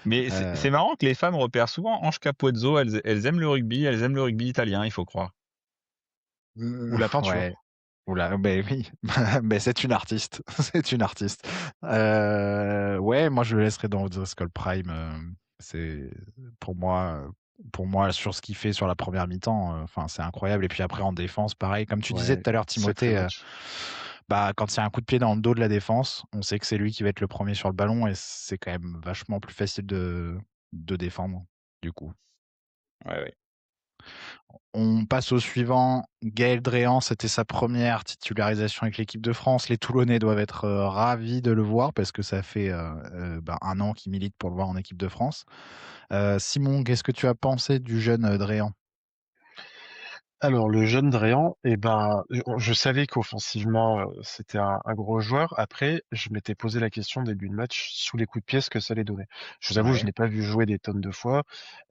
Mais c'est Heu, marrant que les femmes repèrent souvent Ange Capozzo, elles aiment le rugby italien, il faut croire. Ou la ouais. peinture. Ouh là, beh, oui, beh, c'est une artiste, c'est une artiste. Ouais, moi je le laisserai dans The Skull Prime, c'est pour moi, pour moi sur ce qu'il fait sur la première mi-temps, enfin c'est incroyable et puis après en défense pareil, comme tu disais Ouais, tout à l'heure sacré Timothée, match. bah, quand il y a un coup de pied dans le dos de la défense, on sait que c'est lui qui va être le premier sur le ballon et c'est quand même vachement plus facile de défendre, du coup. Ouais, ouais. On passe au suivant. Gaël Dréan, c'était sa première titularisation avec l'équipe de France. Les Toulonnais doivent être ravis de le voir parce que ça fait 1 an qu'il milite pour le voir en équipe de France. Simon, qu'est-ce que tu as pensé du jeune Dréan? Alors, le jeune Dréan, eh ben, je savais qu'offensivement, c'était un gros joueur. Après, je m'étais posé la question début de match, sous les coups de pied, ce que ça allait donner. Je vous avoue, je Ouais, n'ai pas vu jouer des tonnes de fois.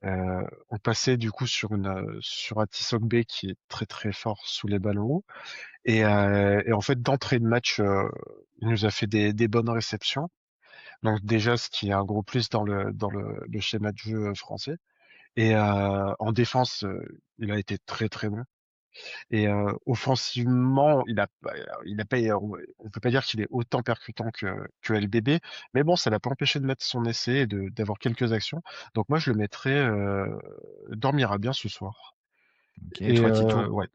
On passait du coup sur un Tissot-B qui est très très fort sous les ballons hauts. Et en fait, d'entrée de match, il nous a fait des bonnes réceptions. Donc déjà, ce qui est un gros plus dans le schéma de jeu français. Et en défense, il a été très très bon. Et offensivement, il a pas, on peut pas dire qu'il est autant percutant que LBB, mais bon, ça l'a pas empêché de mettre son essai et d'avoir quelques actions. Donc moi, je le mettrais, dormira bien ce soir. ok. Et Toi, Titou? ouais.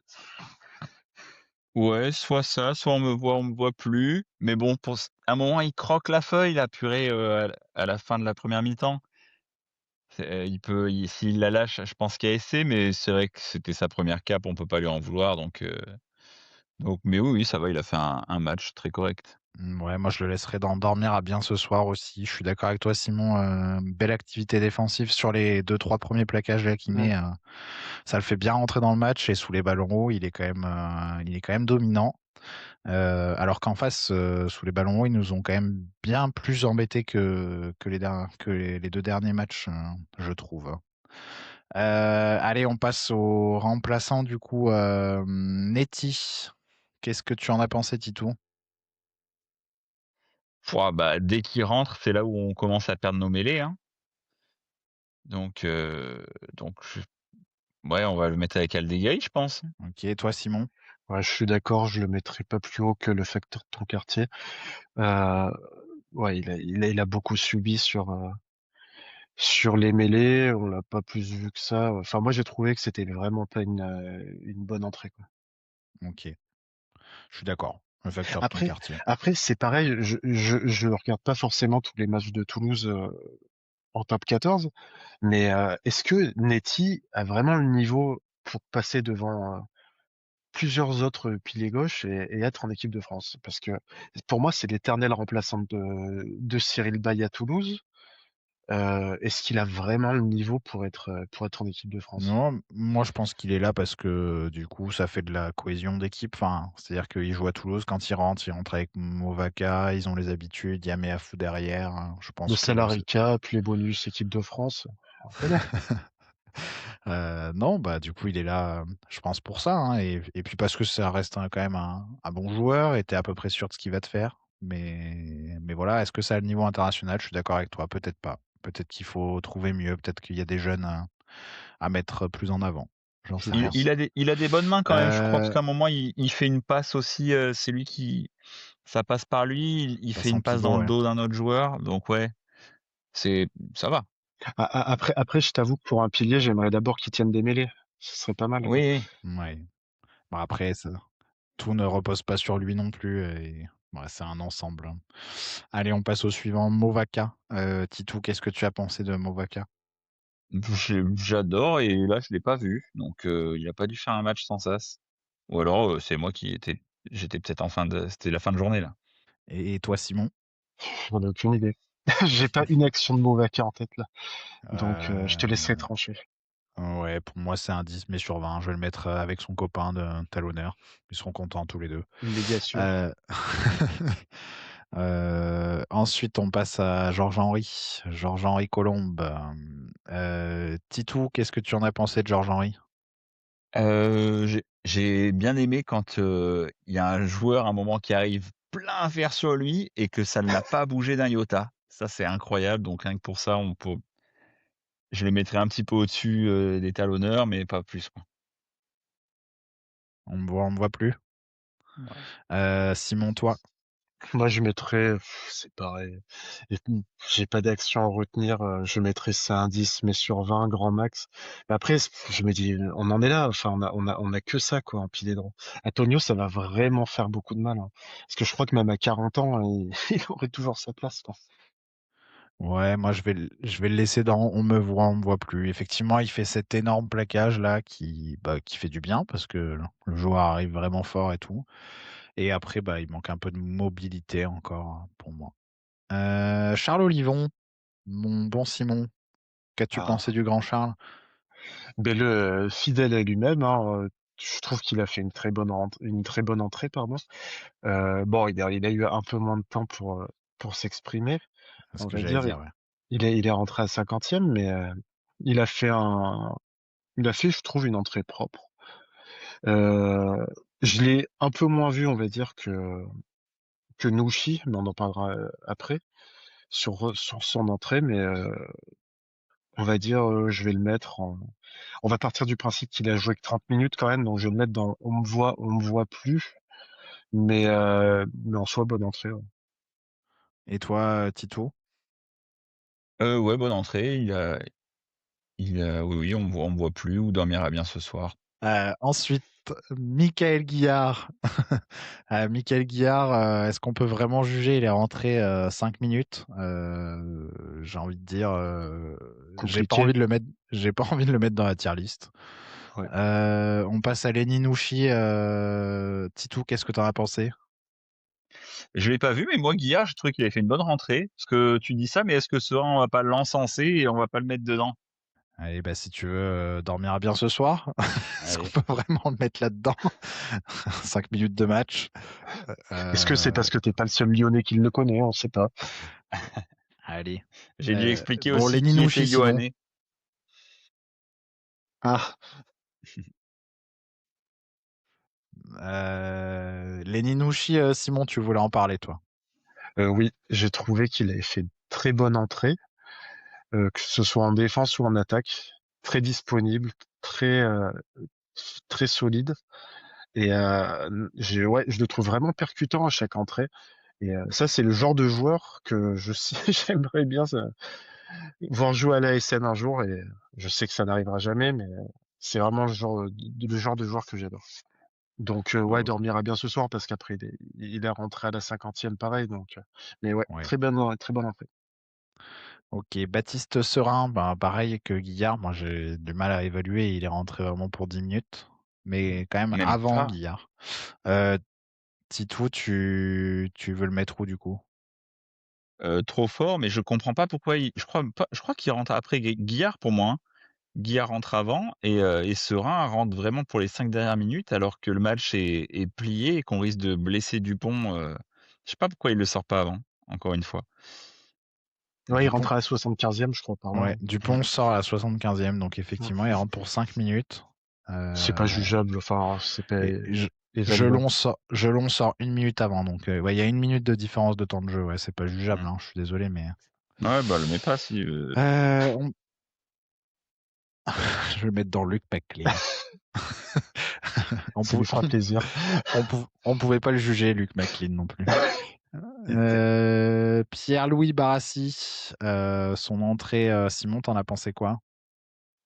Ouais, soit ça, soit on me voit plus. Mais bon, à un moment, il croque la feuille, la purée, à la fin de la première mi-temps. S'il la lâche, je pense qu'il y a essai, mais c'est vrai que c'était sa première cape, on peut pas lui en vouloir. Mais oui, oui, ça va, il a fait un match très correct. Ouais, moi je le laisserai dormir à bien ce soir aussi. Je suis d'accord avec toi, Simon. Belle activité défensive sur les deux trois premiers plaquages là qu'il Mm. met. Ça le fait bien rentrer dans le match et sous les ballons hauts, il est quand même dominant. Alors qu'en face, sous les ballons hauts, ils nous ont quand même bien plus embêtés que les 2 derniers matchs, je trouve. Allez, on passe au remplaçant du coup, Netty. Qu'est-ce que tu en as pensé, Titou? Pouah, bah, dès qu'il rentre, c'est là où on commence à perdre nos mêlées, hein. Donc, donc je ouais, on va le mettre avec Aldegheri, je pense. OK, toi, Simon? Ouais, je suis d'accord, je le mettrai pas plus haut que le facteur de ton quartier. Euh, ouais, il a beaucoup subi sur les mêlées, on l'a pas plus vu que ça. Enfin, moi, j'ai trouvé que c'était vraiment pas une bonne entrée, quoi. OK, je suis d'accord. Le facteur de ton Après, quartier. après, c'est pareil, je regarde pas forcément tous les matchs de Toulouse en top 14, mais est-ce que Netty a vraiment le niveau pour passer devant plusieurs autres piliers gauche et être en équipe de France? Parce que pour moi, c'est l'éternel remplaçant de Cyril Bay à Toulouse. Est-ce qu'il a vraiment le niveau pour être en équipe de France? Non, moi je pense qu'il est là parce que du coup ça fait de la cohésion d'équipe. Enfin, c'est-à-dire qu'il joue à Toulouse, quand il rentre avec Movaka, ils ont les habitudes, il y a Meafou derrière. Je Le pense que salary cap, les bonus équipe de France, on connaît. non, bah du coup il est là, je pense pour ça, hein, et puis parce que ça reste quand même un bon joueur et t'es à peu près sûr de ce qu'il va te faire. Mais voilà, est-ce que ça a le niveau international? Je suis d'accord avec toi, peut-être pas. Peut-être qu'il faut trouver mieux, peut-être qu'il y a des jeunes à mettre plus en avant. J'en sais Je rien. pense. Il a des bonnes mains quand même, je crois, parce Euh, qu'à un moment, il fait une passe aussi, c'est lui qui ça passe par lui, il fait Passe en une passe dans pivot, le ouais. dos d'un autre joueur, donc ouais, c'est ça va. Après, je t'avoue que pour un pilier, j'aimerais d'abord qu'il tienne des mêlées. Ce serait pas mal. Oui, oui. Ouais. Bon après tout ne repose pas sur lui non plus et ouais, c'est un ensemble, hein. Allez, on passe au suivant, Movaka. Titou, qu'est-ce que tu as pensé de Movaka? J'adore et là, je l'ai pas vu, donc il a pas dû faire un match sans sas. Ou alors, c'est moi qui étais j'étais peut-être en fin de c'était la fin de journée là. Et toi, Simon? J'en ai aucune idée. J'ai pas une action de Movaka en tête là. Donc, je te laisserai Heu, trancher. Ouais, pour moi, c'est un 10, mais sur 20. Je vais le mettre, avec son copain de talonneur. Ils seront contents tous les 2. Une négation. Heu, ensuite, on passe à Georges Henry. Georges Henry Colombe. Titou, qu'est-ce que tu en as pensé de Georges Henry? J'ai bien aimé quand, il y a un joueur à un moment qui arrive plein fer sur lui et que ça ne l'a pas bougé d'un iota. Ça, c'est incroyable, donc rien que pour ça, on peut je les mettrais un petit peu au-dessus, des talonneurs, mais pas plus, quoi. On me voit plus? Ouais. Simon, toi? Moi, je mettrais, c'est pareil. Et j'ai pas d'action à retenir. Je mettrais ça un 10, mais sur 20, grand max. Mais après, je me dis, on en est là. Enfin, on a que ça, quoi, empiler droit. Antonio, ça va vraiment faire beaucoup de mal, hein. Parce que je crois que même à 40 ans, il aurait toujours sa place, quoi. Ouais, moi je vais le laisser dans on me voit plus. Effectivement, il fait cet énorme plaquage là qui fait du bien parce que le joueur arrive vraiment fort et tout. Et après, bah, il manque un peu de mobilité encore pour moi. Charles Olivon, mon bon Simon, qu'as-tu pensé Ah. du grand Charles? Mais le fidèle à lui-même, hein, je trouve qu'il a fait une très bonne entrée, pardon. Bon, il a eu un peu moins de temps pour s'exprimer, C'est ce on que va j'allais dire. dire, ouais. Il est rentré à 50e, mais il a fait un, il a fait, je trouve, une entrée propre. Euh, je l'ai un peu moins vu, on va dire, que Nushi, mais on en parlera après sur son entrée, mais on va dire, je vais le mettre en. On va partir du principe qu'il a joué que 30 minutes quand même, donc je vais le mettre dans on me voit plus, mais en soi, bonne entrée, ouais. Et toi, Titou? Ouais, bonne entrée, oui, oui, on me voit plus ou dormira bien ce soir. Ensuite, Michael Guillard. Michael Guillard, est-ce qu'on peut vraiment juger? Il est rentré, 5 minutes. J'ai envie de dire, Compliqué, j'ai pas envie de le mettre dans la tier list. ouais. On passe à Lenny Nouchi. Titou, qu'est-ce que tu en as pensé? Je l'ai pas vu, mais moi, Guillard, je trouvais qu'il avait fait une bonne rentrée. Parce que tu dis ça, mais est-ce que Serein, on va pas l'encenser et on va pas le mettre dedans? Allez, bah, si tu veux, dormir bien ce soir, est-ce qu'on Allez. peut vraiment le mettre là-dedans? 5 minutes de match. Est-ce que c'est Heu, parce que t'es pas le seul Lyonnais qui le connaît? On sait pas. allez. J'ai dû expliquer Bon, aussi Lenny qui était Nouchi sinon. Yoanné. Ah, Lenny Nouchi, Simon, tu voulais en parler, toi? oui, j'ai trouvé qu'il avait fait une très bonne entrée, que ce soit en défense ou en attaque. Très disponible, très, très solide. Et ouais, je le trouve vraiment percutant à chaque entrée. Et ça, c'est le genre de joueur que j'aimerais bien voir jouer à la SN un jour. Et je sais que ça n'arrivera jamais, mais c'est vraiment le genre de joueur que j'adore. Donc ouais, Oh, dormira bien ce soir parce qu'après il est rentré à la 50e pareil. Donc, mais ouais, ouais. très bonne entrée. OK, Baptiste Serin, ben, pareil que Guillard, moi j'ai du mal à évaluer, il est rentré vraiment pour 10 minutes, mais quand même Même avant pas. Guillard. Heu, Titou, tu veux le mettre où du coup? Trop fort, mais je comprends pas pourquoi je crois qu'il rentre après Guillard pour moi, hein. Guillard rentre avant et Serein rentre vraiment pour les 5 dernières minutes alors que le match est plié et qu'on risque de blesser Dupont, je sais pas pourquoi il le sort pas avant, encore une fois. Ouais, il Dupont rentre à la 75e, je crois, par là, ouais, hein. Dupont sort à la 75e, donc effectivement il rentre pour 5 minutes. C'est pas Heu jugeable, enfin, c'est pas et évaluable. Jelon sort 1 minute avant, donc ouais, il y a 1 minute de différence de temps de jeu, ouais, c'est pas jugeable, Mmh. hein, je suis désolé, mais Ouais, bah, le mets pas si, on je vais le mettre dans Luc McLean. On Ça pou lui fera plaisir. on pouvait pas le juger, Luc McLean non plus. Pierre-Louis Barassi, son entrée, Simon, tu en as pensé quoi?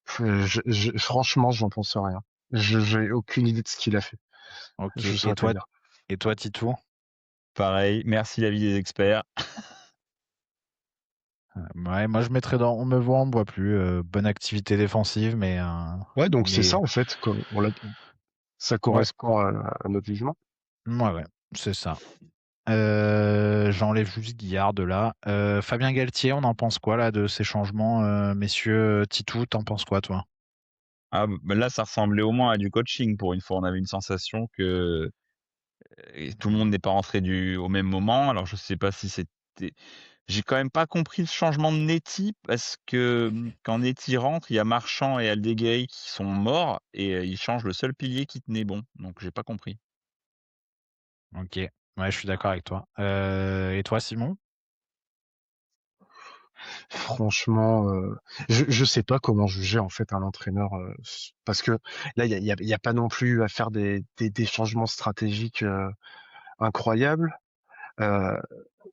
Franchement, j'en pense rien. J'ai aucune idée de ce qu'il a fait. OK, Je saurais pas dire. et toi Titou? pareil, merci l'avis des experts. Ouais, moi je mettrais dans on me voit, on me voit plus, bonne activité défensive, Ouais, donc c'est ça mais en fait, ça ouais, correspond à notre jugement. ouais, c'est ça. J'enlève juste Guillard de là. Fabien Galtier, on en pense quoi là de ces changements, messieurs? Titou, tu en penses quoi toi? Ah, bah là, ça ressemblait au moins à du coaching pour une fois. On avait une sensation que tout le monde n'est pas rentré au même moment. Alors, je sais pas si c'était. J'ai quand même pas compris le changement de Netty parce que quand Netty rentre, il y a Marchand et Aldeguerri qui sont morts et il change le seul pilier qui tenait bon. Donc, j'ai pas compris. OK. Ouais, je suis d'accord avec toi. Et toi, Simon? Franchement, je sais pas comment juger en fait un entraîneur parce que là il y a pas non plus à faire des changements stratégiques incroyables. Euh,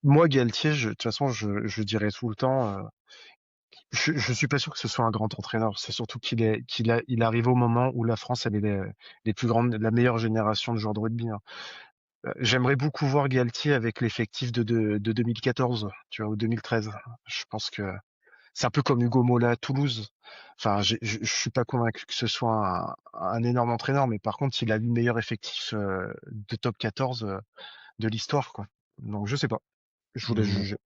Moi Galtier, de toute façon je dirais tout le temps, je suis pas sûr que ce soit un grand entraîneur. C'est surtout il arrive au moment où la France elle est les plus grandes, la meilleure génération de joueurs de rugby, hein. J'aimerais beaucoup voir Galtier avec l'effectif de 2014, tu vois, ou 2013. Je pense que c'est un peu comme Hugo Mola à Toulouse. Enfin, je suis pas convaincu que ce soit un énorme entraîneur, mais par contre, il a le meilleur effectif de top 14 de l'histoire, quoi. Donc, je sais pas. Je vous laisse Mo juger.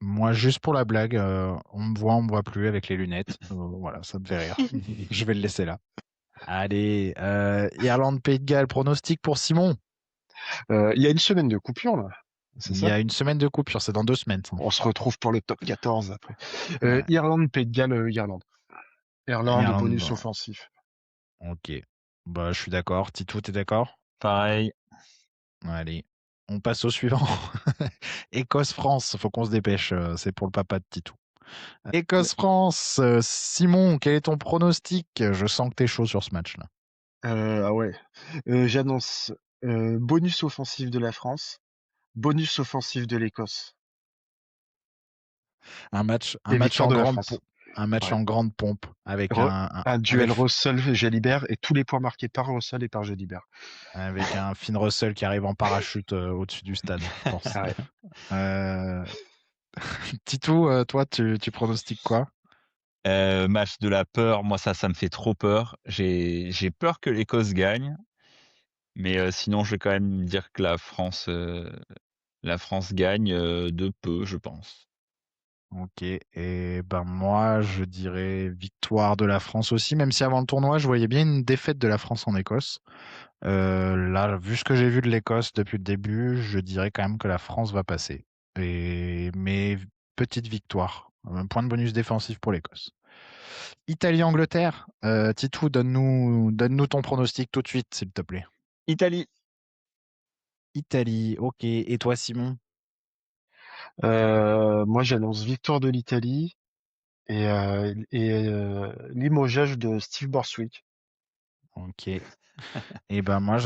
Moi, juste pour la blague, on me voit plus avec les lunettes. Voilà, ça me fait rire. Je vais le laisser là. Allez, Irlande, Pays de Galles, pronostic pour Simon? Il y a une semaine de coupure, là. C'est Il y ça? a une semaine de coupure, c'est dans 2 semaines, ça. On se retrouve pour le top 14 après. Ouais, Irlande, Pays de Galles, Irlande. Irlande, Irlande, bonus bon, offensif. OK. Bah, je suis d'accord. Titou, tu d'accord? Pareil. Allez, on passe au suivant. Écosse-France, faut qu'on se dépêche, c'est pour le papa de Titou. Écosse-France, Simon, quel est ton pronostic? Je sens que tu es chaud sur ce match-là. Ah ouais. J'annonce bonus offensif de la France, bonus offensif de l'Écosse Un et match victoire en de la grande po France. un match Ouais. en grande pompe avec Un duel avec Russell-Jalibert et tous les points marqués par Russell et par Jalibert. avec un Finn Russell qui arrive en parachute, au-dessus du stade, je pense. Ah ouais. Heu, Titou, toi, tu pronostiques quoi? Match de la peur, moi ça me fait trop peur. J'ai peur que l'Écosse gagne, mais sinon je vais quand même dire que la France gagne de peu, je pense. OK et ben, moi, je dirais victoire de la France aussi, même si avant le tournoi, je voyais bien une défaite de la France en Écosse. Là, vu ce que j'ai vu de l'Écosse depuis le début, je dirais quand même que la France va passer mais petite victoire, un point de bonus défensif pour l'Écosse. Italie-Angleterre, Titou, donne-nous ton pronostic tout de suite, s'il te plaît. Italie. Italie, OK et toi, Simon? Moi, j'annonce victoire de l'Italie et limogeage de Steve Borswick. OK. Et ben moi,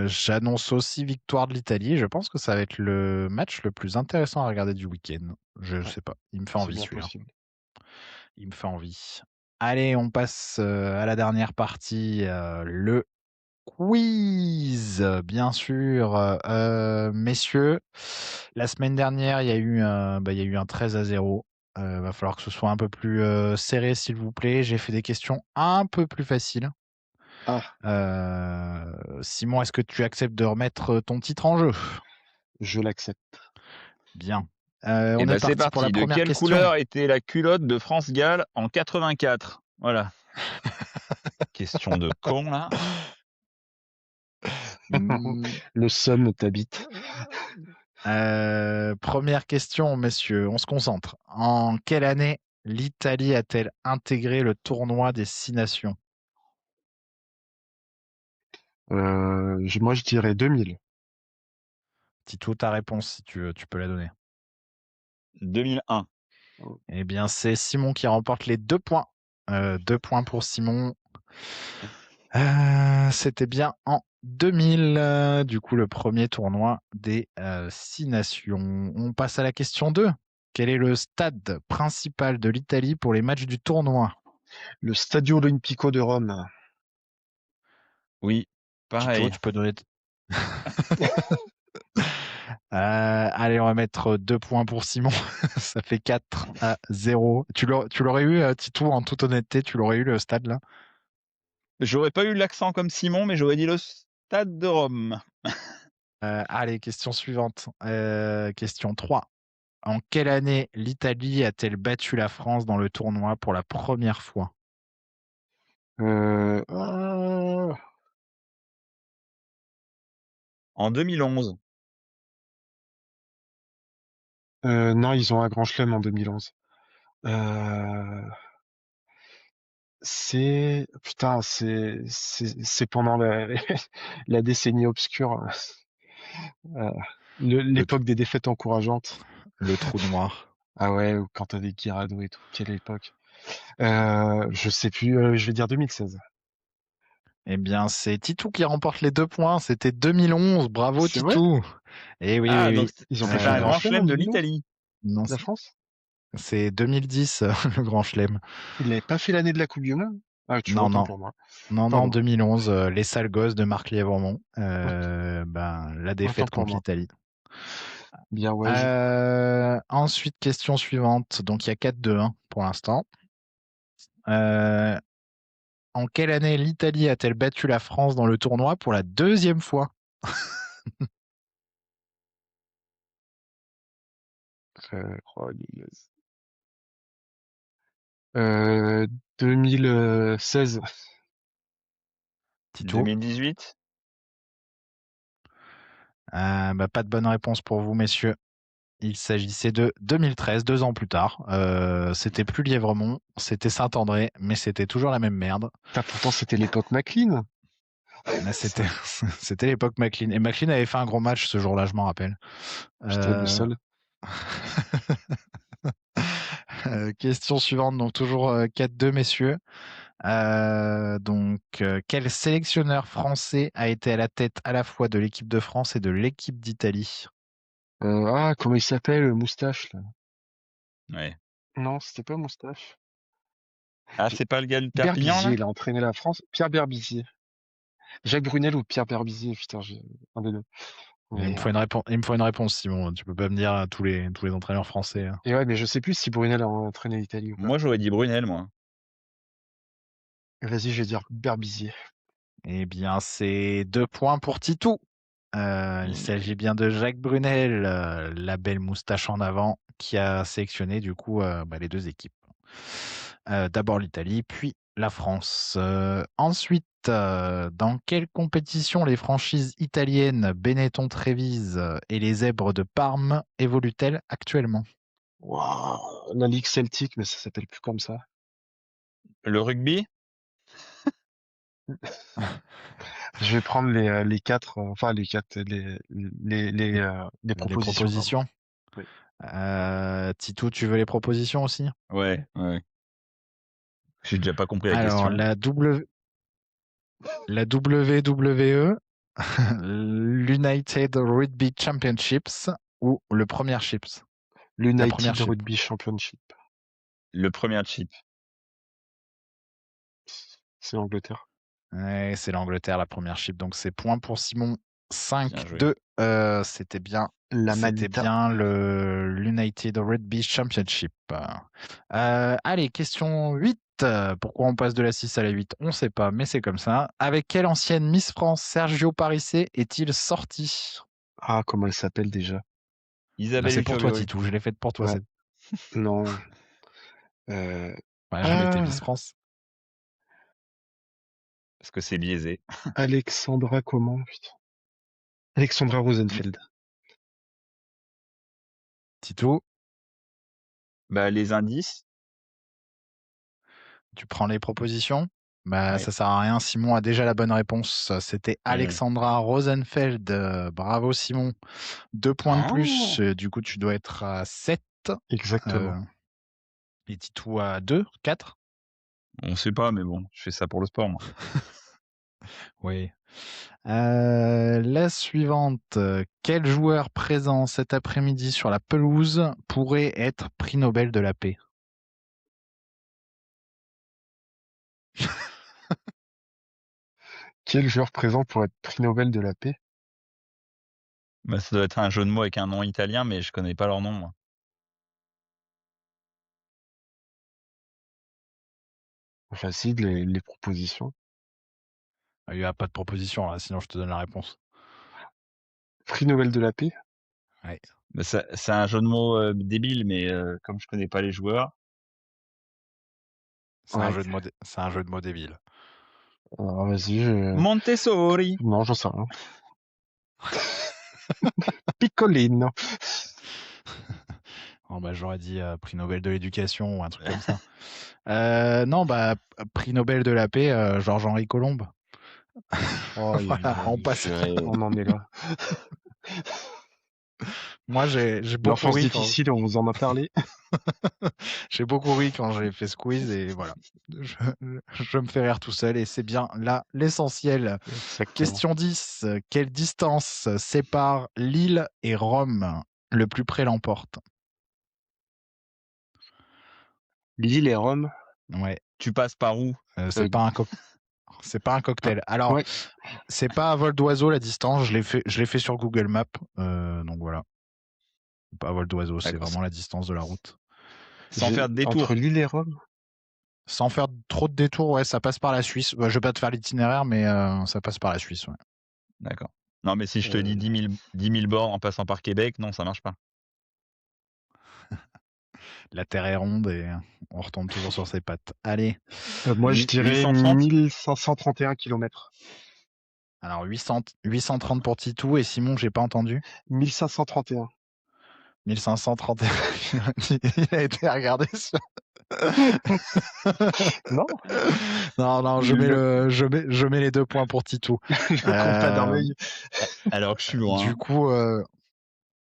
j'annonce aussi victoire de l'Italie. Je pense que ça va être le match le plus intéressant à regarder du week-end. Je Ouais, sais pas, il me fait c'est envie bien celui-là. possible. Il me fait envie. Allez, on passe à la dernière partie, le quiz, bien sûr. Messieurs, la semaine dernière, il y a eu un 13-0. Va falloir que ce soit un peu plus serré, s'il vous plaît. J'ai fait des questions un peu plus faciles. Ah, Simon, est-ce que tu acceptes de remettre ton titre en jeu? je l'accepte. Bien. Et On est ben c'est parti pour la parti. De première quelle question. couleur était la culotte de France-Galles en 84? Voilà. Question de con là. Hmm, Le seum t'habite. Première question, messieurs, on se concentre. En quelle année l'Italie a-t-elle intégré le tournoi des 6 nations? Moi, je dirais 2000. Tito, ta réponse, si tu veux, tu peux la donner. 2001. Eh bien, c'est Simon qui remporte les 2 points. 2 points pour Simon. C'était bien en 2000, du coup, le premier tournoi des 6 nations. On passe à la question 2. Quel est le stade principal de l'Italie pour les matchs du tournoi? Le Stadio Olimpico de Rome. Oui, Tito, pareil. tu peux donner. Allez, on va mettre 2 points pour Simon. Ça fait 4-0. Tu l'aurais eu, Tito, en toute honnêteté, tu l'aurais eu le stade là? J'aurais pas eu l'accent comme Simon, mais j'aurais dit le stade de Rome. Allez, question suivante. Question 3. En quelle année l'Italie a-t-elle battu la France dans le tournoi pour la première fois? Ah, En 2011. non, ils ont un grand chelem en 2011. Euh, putain, c'est pendant la décennie obscure, euh, Le, trou- l'époque des défaites encourageantes. le trou noir. Ah ouais, ou quand t'avais Guirado et tout. Quelle époque. Je sais plus, je vais dire 2016. Eh bien, c'est Titou qui remporte les 2 points. C'était 2011. Bravo, C'est vrai? Titou. Eh oui, oui, Ah, donc oui. Ils ont pas c'était fait le un grand grand chelem en chelem de 2011? l'Italie. Non, La France? c'est 2010, le Grand Chelem. Il n'avait pas fait l'année de la Coupe du Monde? Ah, tu vois, Non, autant non. pour moi. Non, non, Pardon. 2011, les sales gosses de Marc Lièvremont. La Autant défaite pour contre moi. l'Italie. Bien, ouais. Ensuite, question suivante. Donc, il y a 4-2 hein, pour l'instant. Euh, En quelle année l'Italie a-t-elle battu la France dans le tournoi pour la 2e fois? Oh, 2016. Tito? 2018. Pas de bonne réponse pour vous, messieurs. Il s'agissait de 2013, 2 ans plus tard. C'était plus Lièvremont, c'était Saint-André, mais c'était toujours la même merde. Putain, pourtant, c'était l'époque McLean. Là, c'était Ça, c'était l'époque McLean. Et McLean avait fait un gros match ce jour-là, je m'en rappelle. j'étais le Euh, seul. Question suivante, donc toujours 4-2, messieurs. Quel sélectionneur français a été à la tête à la fois de l'équipe de France et de l'équipe d'Italie? Comment il s'appelle, Moustache, là? Ouais. Non, c'était pas Moustache. Ah, J'ai- c'est pas le gars de Perpignan, Berbizier, là? il a entraîné la France. Pierre Berbizier. Jacques Brunel ou Pierre Berbizier, putain, j'ai un des deux. Il me Mais, faut une réponse, il me faut une réponse, Simon. Tu peux pas me dire tous les entraîneurs français, hein. et ouais, mais je sais plus si Brunel a entraîné l'Italie ou pas. Moi, j'aurais dit Brunel, moi. Vas-y, je vais dire Berbizier. Eh bien, c'est 2 points pour Titou. Il s'agit bien de Jacques Brunel, la belle moustache en avant, qui a sélectionné du coup les 2 équipes. D'abord l'Italie, puis la France. Ensuite, dans quelle compétition les franchises italiennes Benetton Trévise et les Zèbres de Parme évoluent-elles actuellement? Waouh, la Ligue Celtique, mais ça s'appelle plus comme ça. Le rugby? Je vais prendre les quatre, enfin les quatre, les Les propositions, pardon. propositions? Oui. Titou, tu veux les propositions aussi? Ouais, ouais. J'ai déjà pas compris la Alors, question. la WWE, l'United Rugby Championships ou le Premier Chips? La première L'United chip. Rugby Championship. Le premier chip. C'est l'Angleterre. Ouais, c'est l'Angleterre, la première chip. Donc c'est point pour Simon. Bien joué. 5-2. C'était bien. La C'était Manita. bien le l'United Rugby Championship. Allez, question 8. Pourquoi on passe de la 6 à la 8? On ne sait pas, mais c'est comme ça. Avec quelle ancienne Miss France Sergio Parissé est-il sorti? Ah, comment elle s'appelle déjà? Là, Isabelle c'est pour toi, Ecurlery. Titou. Je l'ai faite pour toi. Ouais, non. Euh, Ouais, jamais été Miss Ah, France. Parce que c'est biaisé. Alexandra comment? Putain. Alexandra Rosenfeld. Titou, Bah, les indices. tu prends les propositions? Bah, Ouais. ça sert à rien. Simon a déjà la bonne réponse. C'était Ouais. Alexandra Rosenfeld. Bravo, Simon. 2 points de plus. Oh, Du coup, tu dois être à 7. Exactement. Et Titou à 2, 4. on sait pas, mais bon, je fais ça pour le sport, moi. Oui. La suivante. Quel joueur présent cet après-midi sur la pelouse pourrait être prix Nobel de la paix? Quel joueur présent pour être prix Nobel de la paix? Bah, ça doit être un jeu de mots avec un nom italien, mais je connais pas leur nom, moi. Facile, les propositions. Il n'y a pas de proposition là, sinon je te donne la réponse. Prix Nobel de la paix? Ouais. Bah, c'est un jeu de mots débile, mais comme je connais pas les joueurs, C'est un Ouais. jeu de mots, c'est un jeu de mots débile. Alors, vas-y, Montessori. non, j'en sais rien. Piccolino. Oh, bah, j'aurais dit prix Nobel de l'éducation ou un truc comme ça. Non, bah, prix Nobel de la paix, Georges-Henri Colombe. Oh, Voilà, on passe. on en est là. Moi, j'ai beaucoup L'enfance ri quand difficile, on vous en a parlé. j'ai beaucoup ri quand j'ai fait ce quiz et voilà. Je me fais rire tout seul et c'est bien là l'essentiel. Exactement. Question 10. Quelle distance sépare Lille et Rome? Le plus près l'emporte. Lille et Rome. Ouais, Tu passes par où? c'est Euh, pas un cocktail. Alors, Ouais. c'est pas à vol d'oiseau la distance, je l'ai fait sur Google Maps. Donc voilà. Pas à vol d'oiseau, c'est D'accord. vraiment la distance de la route. Sans faire de détour. Entre Lille et Rome? Sans faire trop de détours, ouais, ça passe par la Suisse. Bah, je vais pas te faire l'itinéraire, mais ça passe par la Suisse, ouais. D'accord. Non, mais si je te dis 10 000 bornes en passant par Québec, non, ça marche pas. La Terre est ronde et on retombe toujours sur ses pattes. Allez, Moi, je dirais 830. 1531 km. alors 830 pour Titou et Simon, j'ai pas entendu. 1531. 1531. Il a été regardé sur... Non, Non, je mets les 2 points pour Titou. le compas d'Armeil. Alors que je suis loin. Du coup,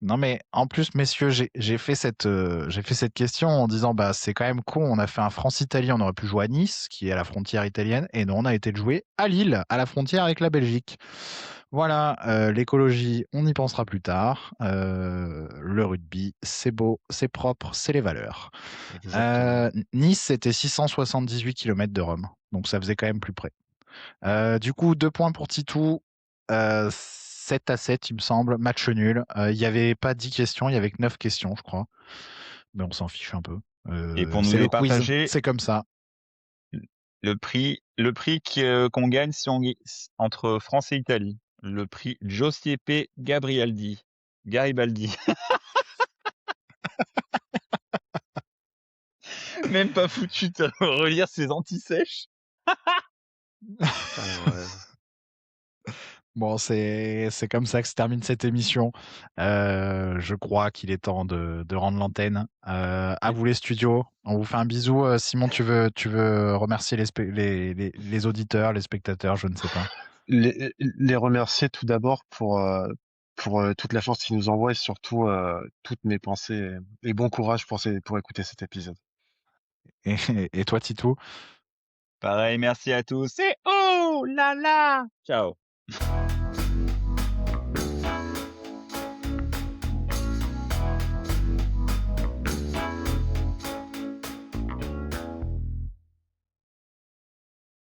non mais en plus, messieurs, j'ai fait cette question en disant bah c'est quand même con. On a fait un France-Italie, on aurait pu jouer à Nice, qui est à la frontière italienne, et non, on a été jouer à Lille, à la frontière avec la Belgique. Voilà, l'écologie, on y pensera plus tard. Le rugby, c'est beau, c'est propre, c'est les valeurs. Exactement. Nice, c'était 678 km de Rome, donc ça faisait quand même plus près. Du coup, 2 points pour Titou, 7-7, il me semble, match nul. Il n'y avait pas 10 questions, il y avait que 9 questions, je crois. Mais on s'en fiche un peu. Et pour nous C'est les le quiz, partager, c'est comme ça. le prix qu'on gagne si on entre France et Italie, le prix Giuseppe Gabrialdi, Garibaldi. Même pas foutu de relire ses anti-sèches. Bon, c'est comme ça que se termine cette émission. Je crois qu'il est temps de rendre l'antenne. À vous les studios. On vous fait un bisou. Simon, tu veux remercier les auditeurs, les spectateurs, je ne sais pas. Les remercier tout d'abord pour toute la chance qu'ils nous envoient et surtout toutes mes pensées et bon courage pour écouter cet épisode. Et toi, Titou? Pareil, merci à tous et oh là là. Ciao.